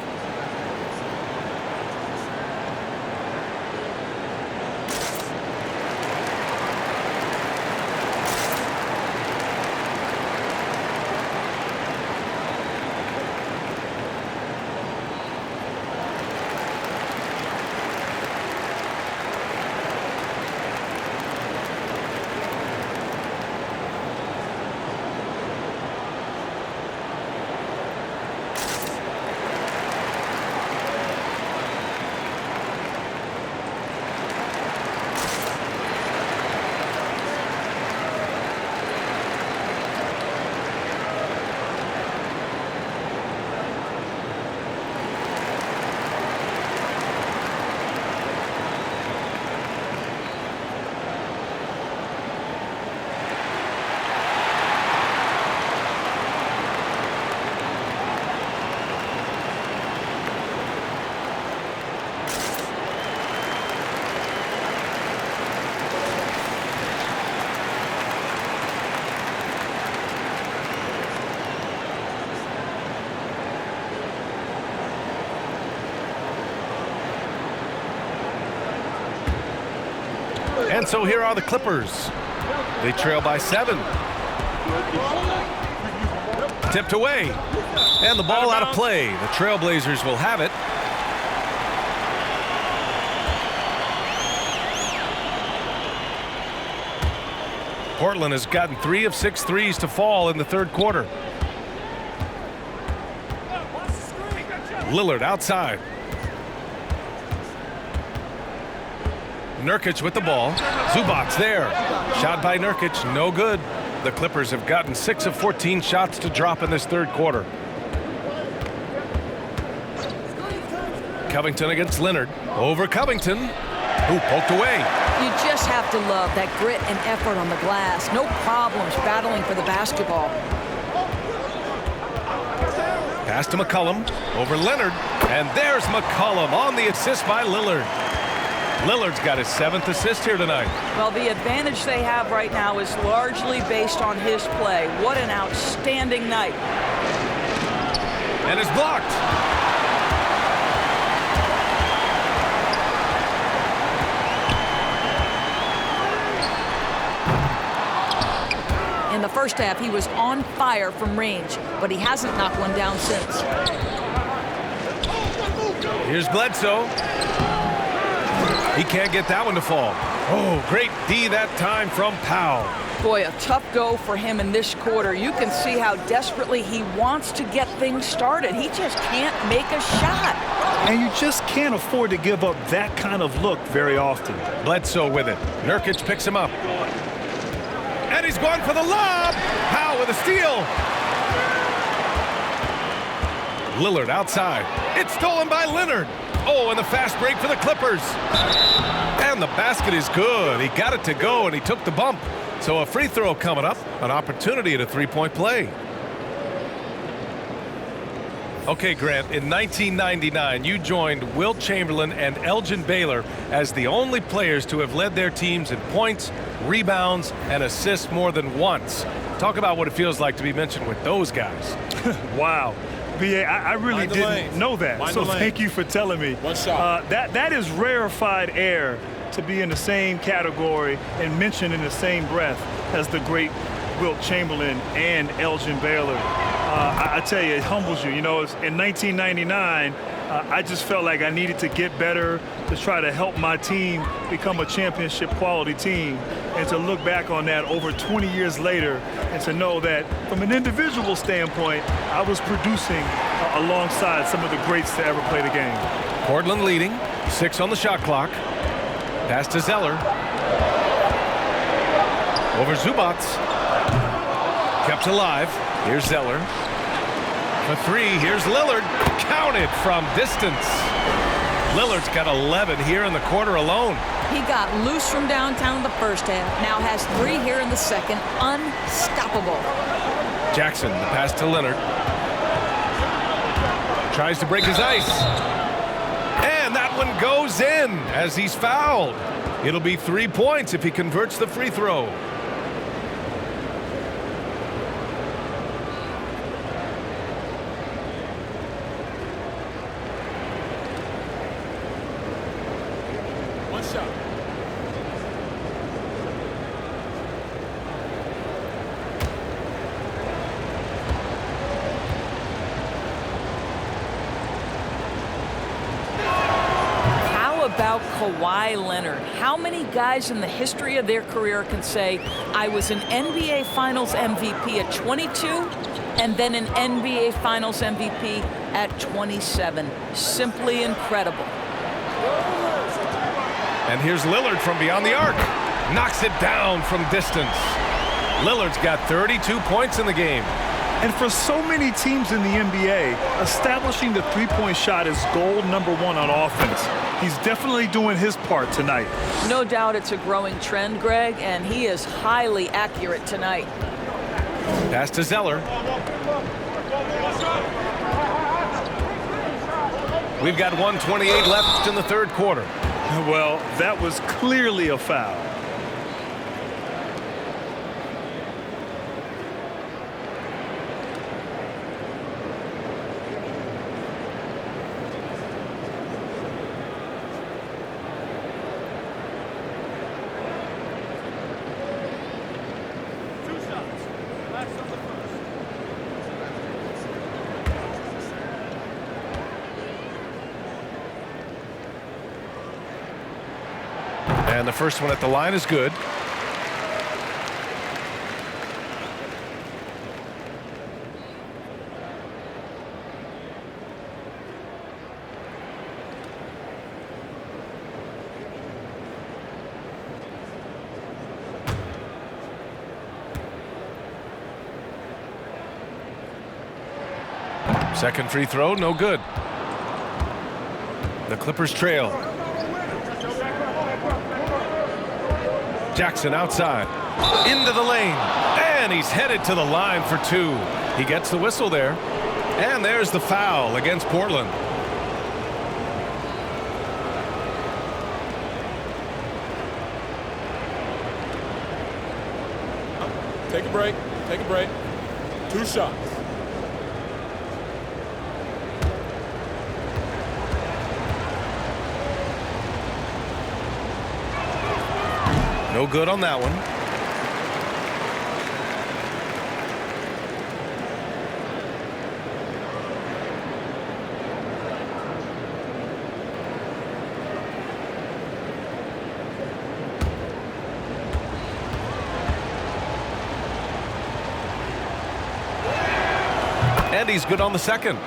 And so here are the Clippers. They trail by 7. Tipped away. And the ball out of play. The Trailblazers will have it. Portland has gotten 3 of 6 threes to fall in the third quarter. Lillard outside. Nurkic with the ball. Zubac's there. Shot by Nurkic, no good. The Clippers have gotten 6 of 14 shots to drop in this third quarter. Covington against Leonard. Over Covington, who poked away. You just have to love that grit and effort on the glass. No problems battling for the basketball. Pass to McCollum. Over Leonard. And there's McCollum on the assist by Lillard. Lillard's got his 7th assist here tonight. Well, the advantage they have right now is largely based on his play. What an outstanding night. And it's blocked. In the first half, he was on fire from range, but he hasn't knocked one down since. Here's Bledsoe. He can't get that one to fall. Oh, great D that time from Powell. Boy, a tough go for him in this quarter. You can see how desperately he wants to get things started. He just can't make a shot. And you just can't afford to give up that kind of look very often. Bledsoe with it. Nurkic picks him up. And he's going for the lob. Powell with a steal. Lillard outside. It's stolen by Leonard. Oh, and the fast break for the Clippers. And the basket is good. He got it to go, and he took the bump. So a free throw coming up, an opportunity at a three-point play. Okay, Grant, in 1999, you joined Wilt Chamberlain and Elgin Baylor as the only players to have led their teams in points, rebounds, and assists more than once. Talk about what it feels like to be mentioned with those guys. Wow. BA, I really didn't know that, so thank you for telling me. One shot. That is rarefied air to be in the same category and mentioned in the same breath as the great Wilt Chamberlain and Elgin Baylor. I tell you, it humbles you. You know, in 1999, I just felt like I needed to get better to try to help my team become a championship quality team, and to look back on that over 20 years later and to know that from an individual standpoint, I was producing alongside some of the greats to ever play the game. Portland leading, 6 on the shot clock. Pass to Zeller. Over Zubats. Kept alive. Here's Zeller. For three, here's Lillard. Counted from distance. Lillard's got 11 here in the quarter alone. He got loose from downtown in the first half. Now has 3 here in the second. Unstoppable. Jackson, the pass to Leonard. Tries to break his ice. And that one goes in as he's fouled. It'll be 3 points if he converts the free throw. About Kawhi Leonard. How many guys in the history of their career can say, I was an NBA Finals MVP at 22 and then an NBA Finals MVP at 27? Simply incredible. And here's Lillard from beyond the arc. Knocks it down from distance. Lillard's got 32 points in the game. And for so many teams in the NBA, establishing the three-point shot is goal number 1 on offense. He's definitely doing his part tonight. No doubt it's a growing trend, Greg, and he is highly accurate tonight. Pass to Zeller. We've got 1:28 left in the third quarter. Well, that was clearly a foul. And the first one at the line is good. Second free throw, no good. The Clippers trail. Jackson outside, into the lane, and he's headed to the line for 2. He gets the whistle there, and there's the foul against Portland. Take a break. Take a break. 2 shots. No good on that one. And he's good on the second.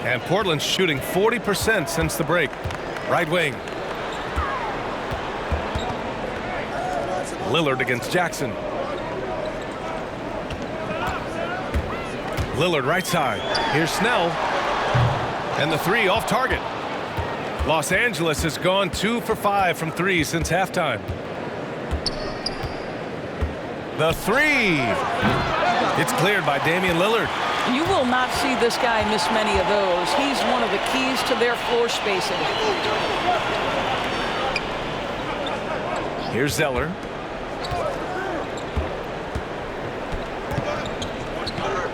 And Portland's shooting 40% since the break. Right wing. Lillard against Jackson. Lillard right side. Here's Snell. And the 3 off target. Los Angeles has gone 2 for 5 from 3 since halftime. The 3. It's cleared by Damian Lillard. You will not see this guy miss many of those. He's one of the keys to their floor spacing. Here's Zeller.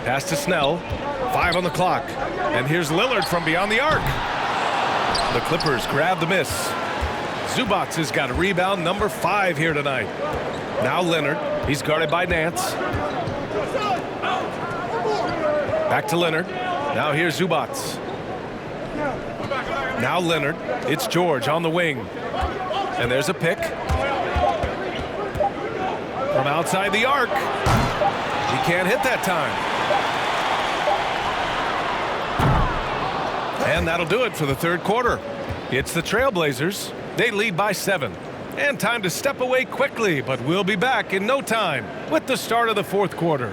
Pass to Snell. 5 on the clock. And here's Lillard from beyond the arc. The Clippers grab the miss. Zubac has got a rebound number 5 here tonight. Now Leonard. He's guarded by Nance. Back to Leonard. Now here's Zubac. Now Leonard. It's George on the wing. And there's a pick. From outside the arc. He can't hit that time. And that'll do it for the third quarter. It's the Trailblazers. They lead by 7. And time to step away quickly, but we'll be back in no time with the start of the fourth quarter.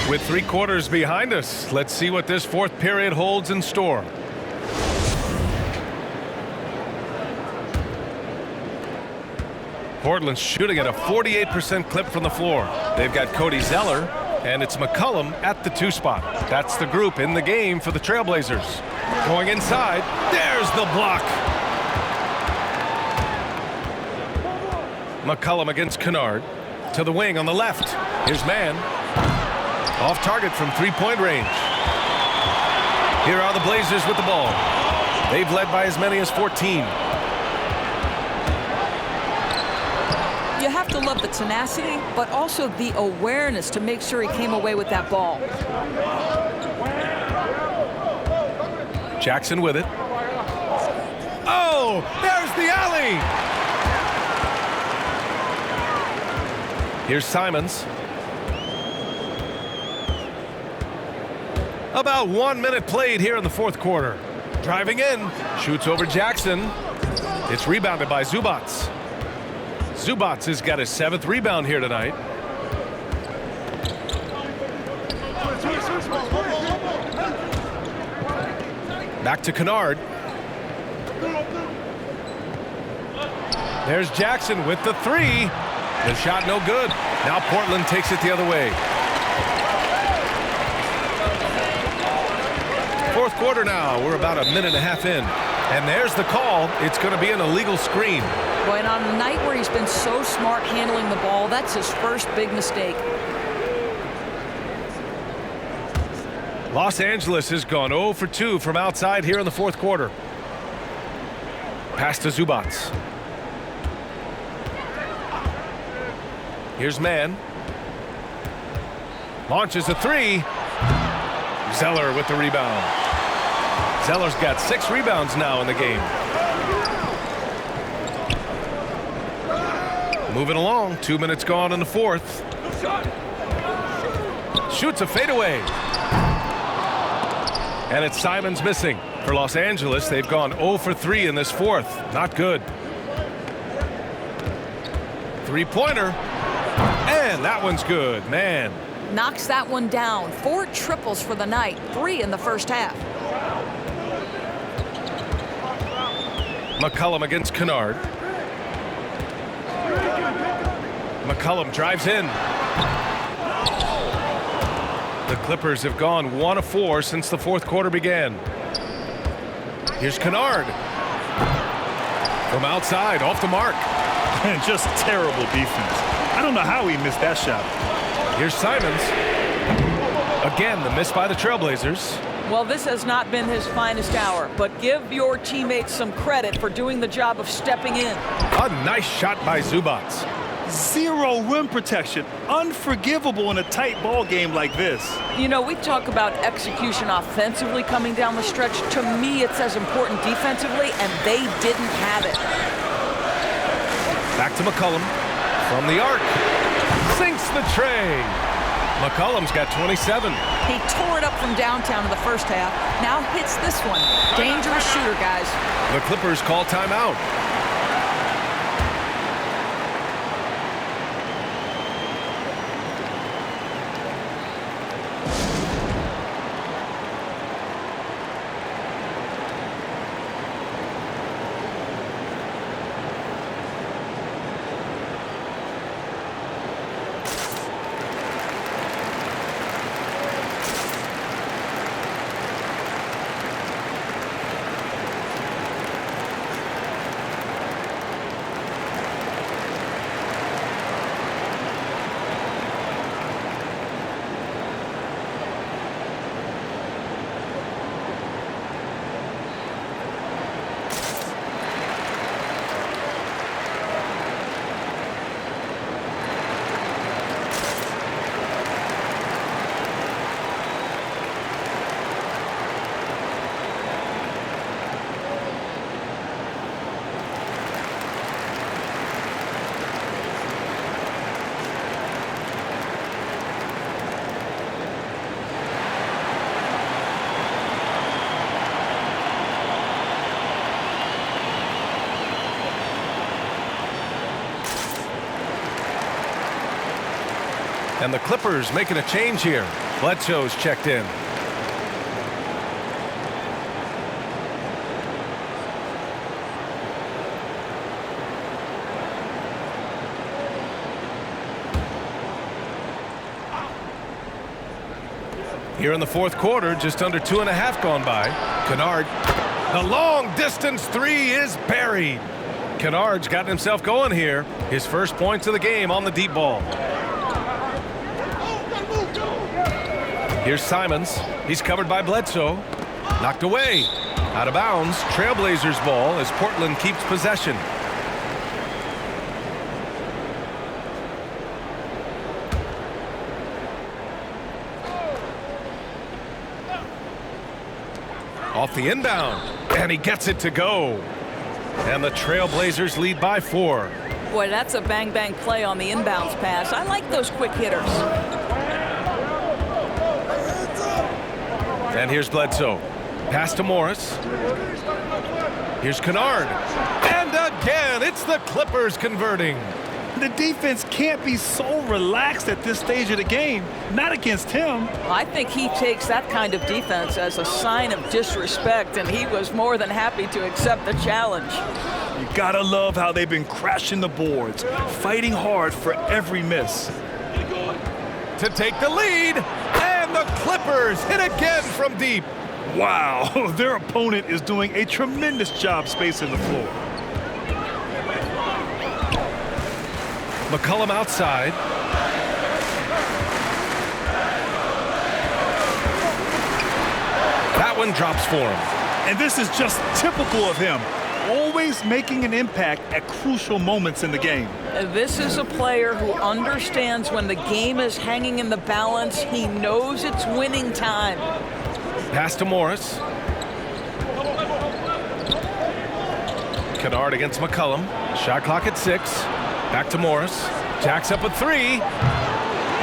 With 3 quarters behind us, let's see what this 4th period holds in store. Portland's shooting at a 48% clip from the floor. They've got Cody Zeller, and it's McCollum at the 2 spot. That's the group in the game for the Trailblazers. Going inside, there's the block. McCollum against Kennard. To the wing on the left. Here's Mann. Off target from 3-point range. Here are the Blazers with the ball. They've led by as many as 14. You have to love the tenacity, but also the awareness to make sure he came away with that ball. Jackson with it. Oh, there's the alley. Here's Simons. About 1 minute played here in the 4th quarter. Driving in, shoots over Jackson. It's rebounded by Zubats. Zubats has got his 7th rebound here tonight. Back to Kennard. There's Jackson with the 3. The shot no good. Now Portland takes it the other way. 4th quarter now. We're about a minute and a half in. And there's the call. It's going to be an illegal screen. Well, and on a night where he's been so smart handling the ball, that's his first big mistake. Los Angeles has gone 0 for 2 from outside here in the 4th quarter. Pass to Zubats. Here's Mann. Launches a 3. Zeller with the rebound. Zeller's got 6 rebounds now in the game. Moving along, 2 minutes gone in the 4th. Shoots a fadeaway. And it's Simons missing. For Los Angeles, they've gone 0 for 3 in this 4th. Not good. 3-pointer. And that one's good, man. Knocks that one down. 4 triples for the night, 3 in the first half. McCollum against Kennard. McCollum drives in. The Clippers have gone 1 of 4 since the 4th quarter began. Here's Kennard. From outside, off the mark. Just terrible defense. I don't know how he missed that shot. Here's Simons. Again, the miss by the Trailblazers. Well, this has not been his finest hour, but give your teammates some credit for doing the job of stepping in. A nice shot by Zubats. 0 rim protection. Unforgivable in a tight ball game like this. You know, we talk about execution offensively coming down the stretch. To me, it's as important defensively, and they didn't have it. Back to McCollum. From the arc. Sinks the tray. McCollum's got 27. He tore it up from downtown in the first half. Now hits this one. Dangerous shooter, guys. The Clippers call timeout. And the Clippers making a change here. Bledsoe's checked in. Here in the fourth quarter, just under 2.5 gone by. Kennard, the long distance three is buried. Kennard's gotten himself going here. His first points of the game on the deep ball. Here's Simons. He's covered by Bledsoe. Knocked away. Out of bounds. Trailblazers ball as Portland keeps possession. Off the inbound, and he gets it to go. And the Trailblazers lead by 4. Boy, that's a bang-bang play on the inbounds pass. I like those quick hitters. And here's Bledsoe. Pass to Morris. Here's Kennard. And again, it's the Clippers converting. The defense can't be so relaxed at this stage of the game. Not against him. I think he takes that kind of defense as a sign of disrespect, and he was more than happy to accept the challenge. You gotta love how they've been crashing the boards, fighting hard for every miss. To take the lead, and the Clippers hit again from deep. Wow, their opponent is doing a tremendous job spacing the floor. McCollum outside. That one drops for him. And this is just typical of him. Always making an impact at crucial moments in the game. This is a player who understands when the game is hanging in the balance. He knows it's winning time. Pass to Morris. Kennard against McCollum. Shot clock at 6. Back to Morris. Jacks up a 3.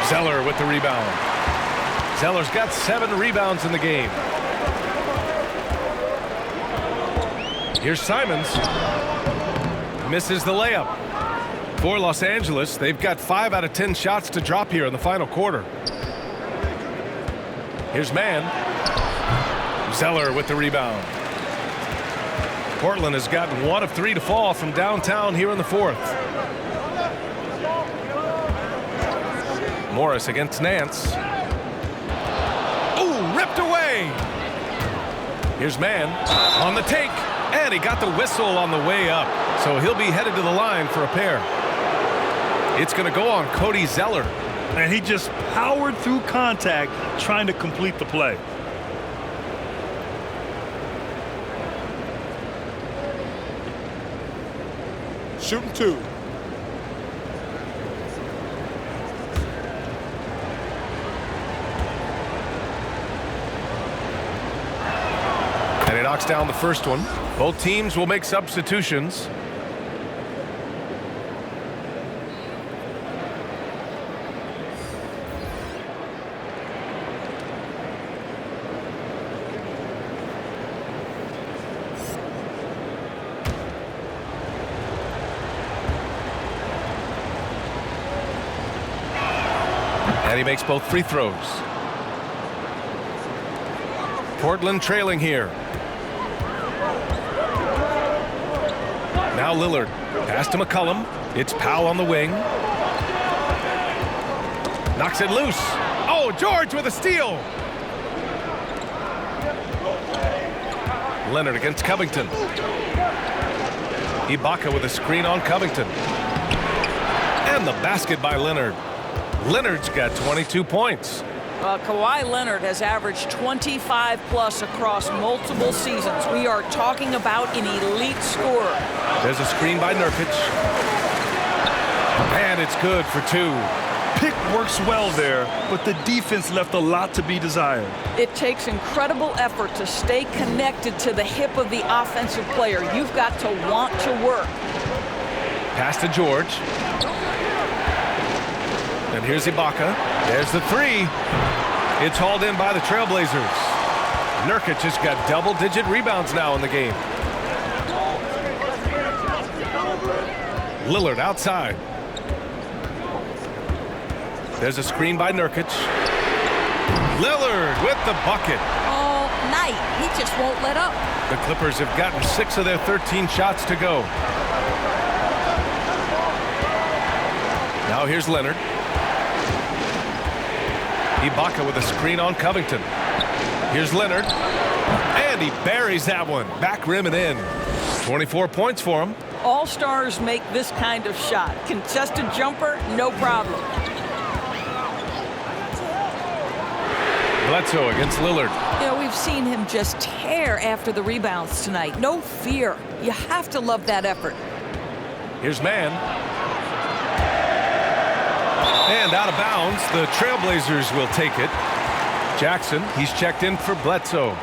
Zeller with the rebound. Zeller's got 7 rebounds in the game. Here's Simons. Misses the layup. For Los Angeles, they've got 5 out of 10 shots to drop here in the final quarter. Here's Mann. Zeller with the rebound. Portland has gotten 1 of 3 to fall from downtown here in the fourth. Morris against Nance. Ooh, ripped away. Here's Mann on the take, and he got the whistle on the way up, so he'll be headed to the line for a pair. It's going to go on Cody Zeller. And he just powered through contact trying to complete the play. Shooting 2. And he knocks down the first one. Both teams will make substitutions. And he makes both free throws. Portland trailing here. Now Lillard. Pass to McCollum. It's Powell on the wing. Knocks it loose. Oh, George with a steal. Leonard against Covington. Ibaka with a screen on Covington. And the basket by Leonard. Leonard's got 22 points. Kawhi Leonard has averaged 25+ across multiple seasons. We are talking about an elite scorer. There's a screen by Nurkic. And it's good for 2. Pick works well there, but the defense left a lot to be desired. It takes incredible effort to stay connected to the hip of the offensive player. You've got to want to work. Pass to George. And here's Ibaka. There's the 3. It's hauled in by the Trailblazers. Nurkic has got double-digit rebounds now in the game. Lillard outside. There's a screen by Nurkic. Lillard with the bucket. All night. He just won't let up. The Clippers have gotten 6 of their 13 shots to go. Now here's Leonard. Ibaka with a screen on Covington. Here's Leonard. And he buries that one. Back rim and in. 24 points for him. All-stars make this kind of shot. Contested jumper, no problem. Bledsoe against Lillard. You know, we've seen him just tear after the rebounds tonight. No fear. You have to love that effort. Here's Mann. And out of bounds, the Trailblazers will take it. Jackson, he's checked in for Bledsoe.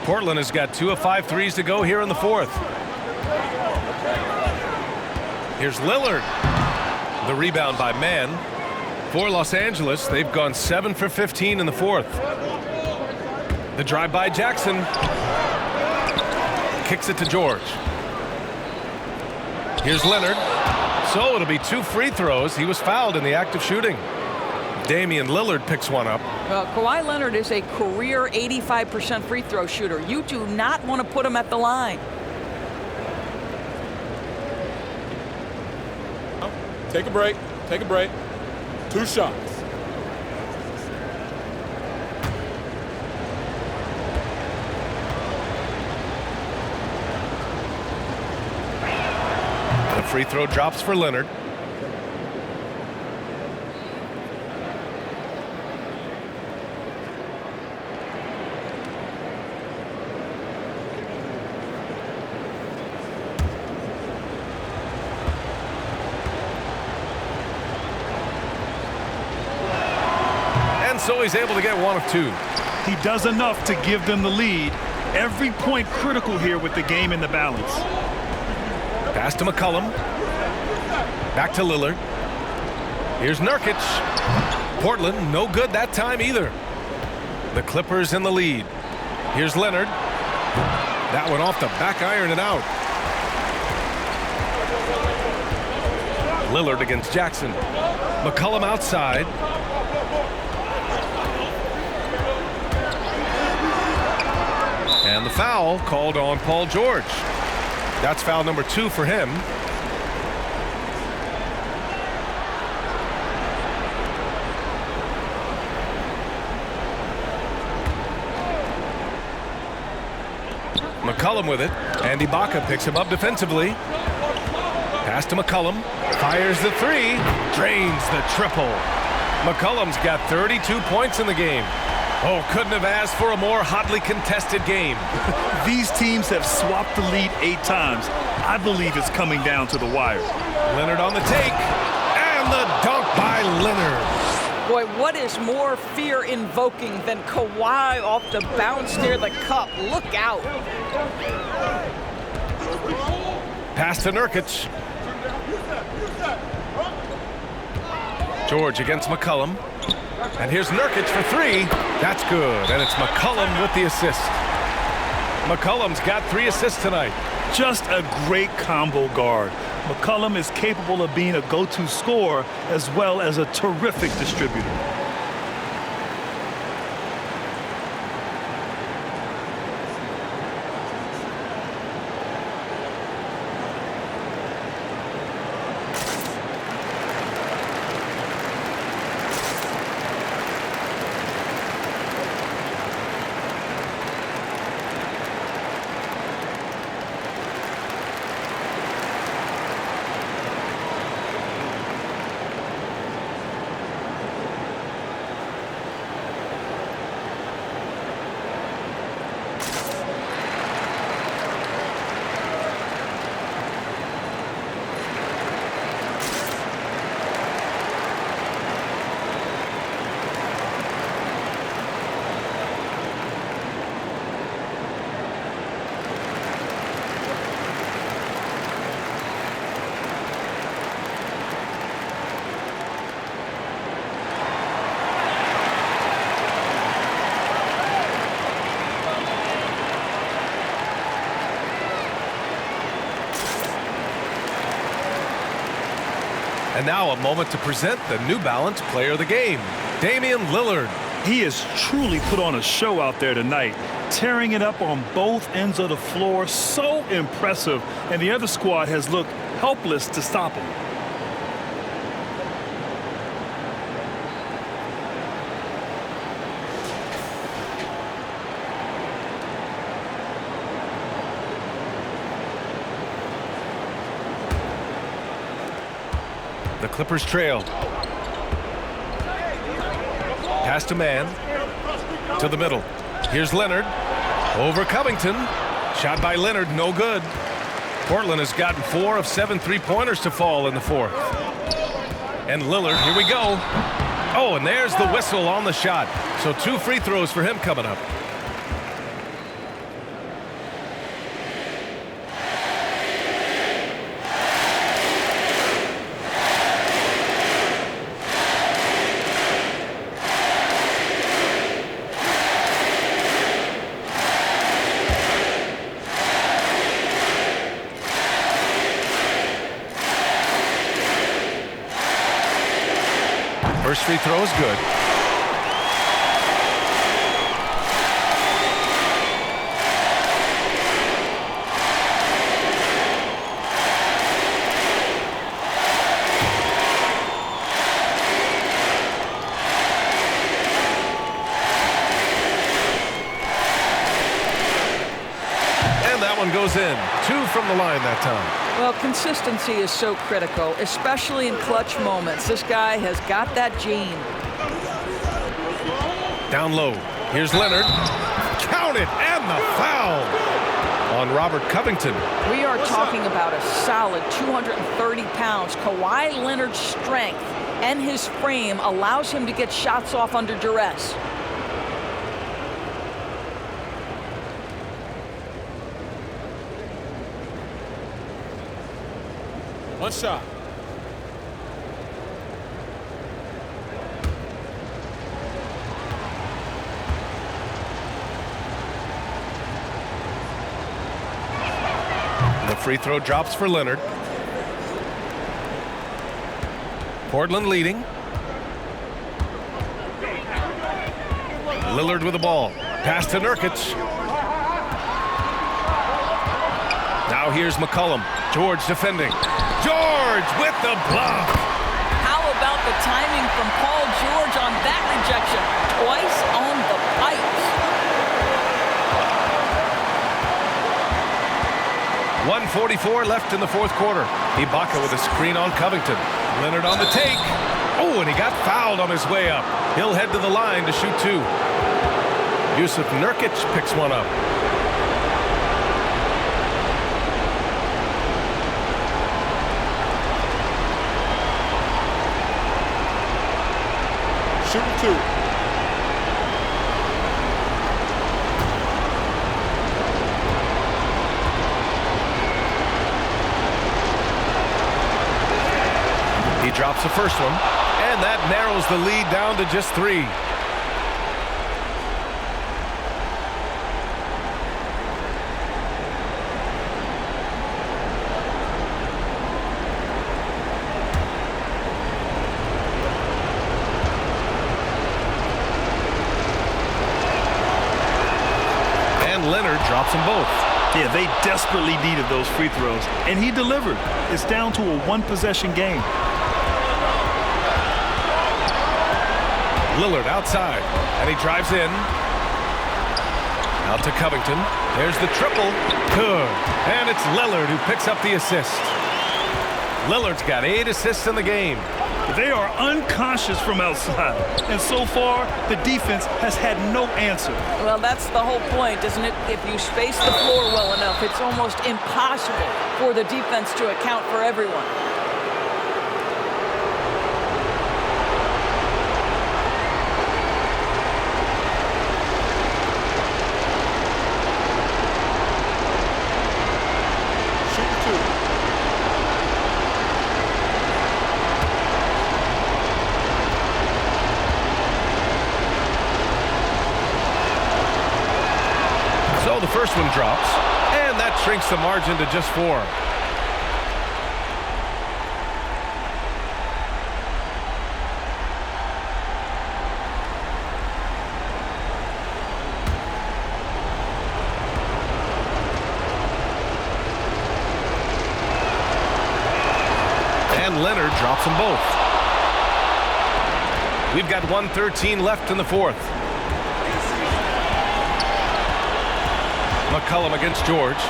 Portland has got 2 of 5 threes to go here in the fourth. Here's Lillard. The rebound by Mann. For Los Angeles, they've gone 7 for 15 in the fourth. The drive by Jackson. Kicks it to George. Here's Leonard. So it'll be 2 free throws. He was fouled in the act of shooting. Damian Lillard picks one up. Kawhi Leonard is a career 85% free throw shooter. You do not want to put him at the line. Take a break. Take a break. 2 shots. The free throw drops for Leonard. So he's able to get 1 of 2. He does enough to give them the lead. Every point critical here with the game in the balance. Pass to McCollum. Back to Lillard. Here's Nurkic. Portland, no good that time either. The Clippers in the lead. Here's Leonard. That one off the back iron and out. Lillard against Jackson. McCollum outside. And the foul called on Paul George. That's foul number 2 for him. McCollum with it, and Ibaka picks him up defensively. Pass to McCollum, fires the 3, drains the triple. McCollum's got 32 points in the game. Oh, couldn't have asked for a more hotly contested game. These teams have swapped the lead 8 times. I believe it's coming down to the wire. Leonard on the take, and the dunk by Leonard. Boy, what is more fear-invoking than Kawhi off the bounce near the cup? Look out. Pass to Nurkic. George against McCollum. And here's Nurkic for 3. That's good. And it's McCollum with the assist. McCollum's got 3 assists tonight. Just a great combo guard. McCollum is capable of being a go-to scorer as well as a terrific distributor. And now a moment to present the New Balance Player of the Game, Damian Lillard. He has truly put on a show out there tonight, tearing it up on both ends of the floor. So impressive, and the other squad has looked helpless to stop him. The Clippers trail. Pass to man. To the middle. Here's Leonard. Over Covington. Shot by Leonard, no good. Portland has gotten 4 of 7 3-pointers to fall in the fourth. And Lillard, here we go. Oh, and there's the whistle on the shot. So 2 free throws for him coming up. First free throw is good. And that one goes in. 2 from the line that time. Well, consistency is so critical, especially in clutch moments. This guy has got that gene. Down low. Here's Leonard. Count it, and the foul on Robert Covington. We are talking about a solid 230 pounds. Kawhi Leonard's strength and his frame allows him to get shots off under duress. One shot. The free throw drops for Leonard. Portland leading. Lillard with the ball. Pass to Nurkic. Now here's McCollum. George defending. George with the block. How about the timing from Paul George on that rejection? Twice on the pipes. 1:44 left in the fourth quarter. Ibaka with a screen on Covington. Leonard on the take. Oh, and he got fouled on his way up. He'll head to the line to shoot 2. Yusuf Nurkic picks one up. Shooting 2. He drops the first one, and that narrows the lead down to just 3. Leonard drops them both. Yeah, they desperately needed those free throws, and he delivered. It's down to a 1-possession game. Lillard outside, and he drives in. Out to Covington. There's the triple. Good. And it's Lillard who picks up the assist. Lillard's got 8 assists in the game. They are unconscious from outside, and so far, the defense has had no answer. Well, that's the whole point, isn't it? If you space the floor well enough, it's almost impossible for the defense to account for everyone. So the first one drops, and that shrinks the margin to just 4. then Leonard drops them both. We've got 1:13 left in the fourth. McCollum against George.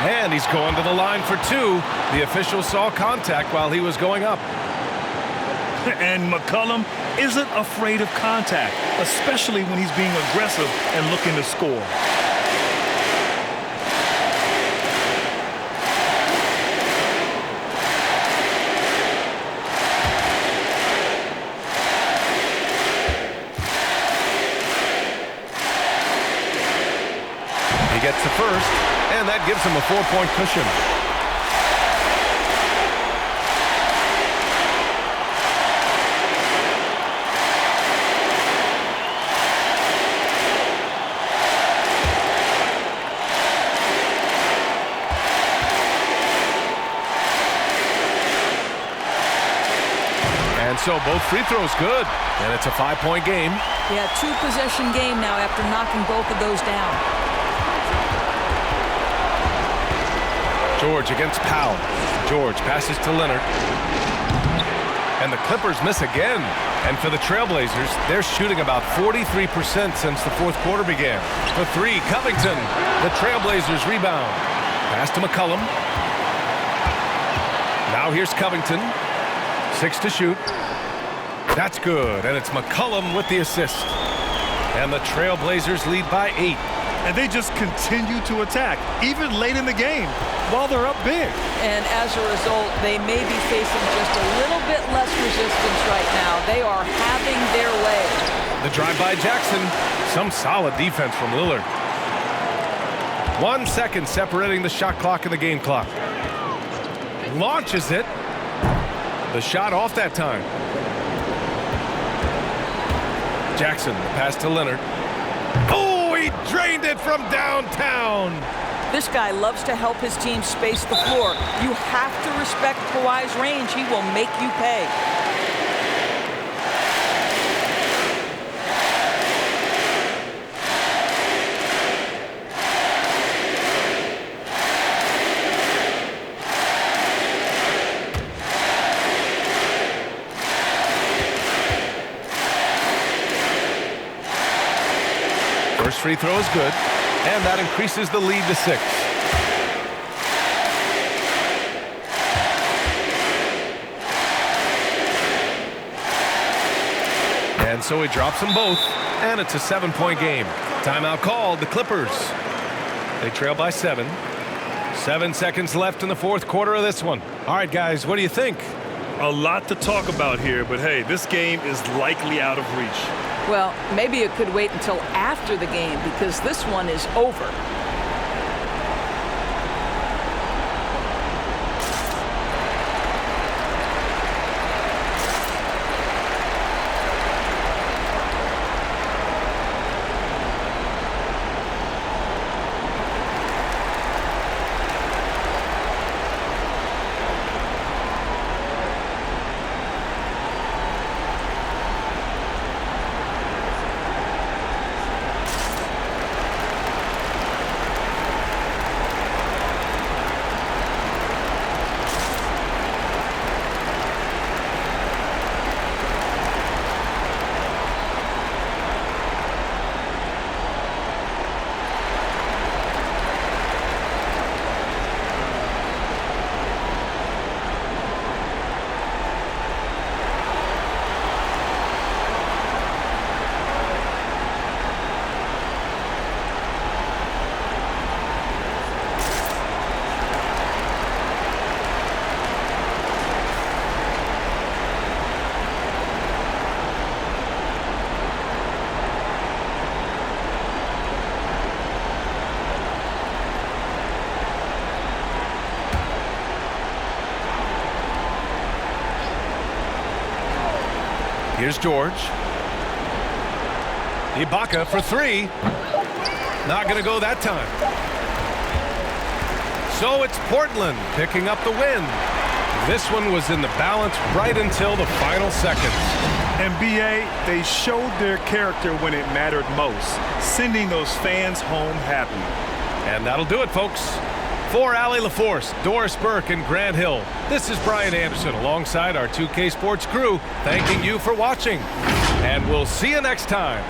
And he's going to the line for two. The official saw contact while he was going up. And McCollum isn't afraid of contact, especially when he's being aggressive and looking to score. He gets the first, and that gives him a 4-point cushion. And so both free throws good, and it's a 5-point game. Yeah, 2-possession game now after knocking both of those down. George against Powell. George passes to Leonard. And the Clippers miss again. And for the Trailblazers, they're shooting about 43% since the fourth quarter began. For three, Covington. The Trailblazers rebound. Pass to McCollum. Now here's Covington. 6 to shoot. That's good. And it's McCollum with the assist. And the Trailblazers lead by 8. And they just continue to attack, even late in the game, while they're up big. And as a result, they may be facing just a little bit less resistance right now. They are having their way. The drive by Jackson. Some solid defense from Lillard. 1 second separating the shot clock and the game clock. Launches it. The shot off that time. Jackson, the pass to Leonard. Oh, he drained it from downtown. This guy loves to help his team space the floor. You have to respect Kawhi's range. He will make you pay. First free throw is good, and that increases the lead to 6. And so he drops them both, and it's a 7-point game. Timeout called, the Clippers. They trail by 7. 7 seconds left in the fourth quarter of this one. All right, guys, what do you think? A lot to talk about here, but hey, this game is likely out of reach. Well, maybe it could wait until after the game because this one is over. Here's George. Ibaka for 3. Not going to go that time. So it's Portland picking up the win. This one was in the balance right until the final seconds. And BA, they showed their character when it mattered most, sending those fans home happy. And that'll do it, folks. For Allie LaForce, Doris Burke, and Grant Hill, this is Brian Anderson alongside our 2K Sports crew, thanking you for watching. And we'll see you next time.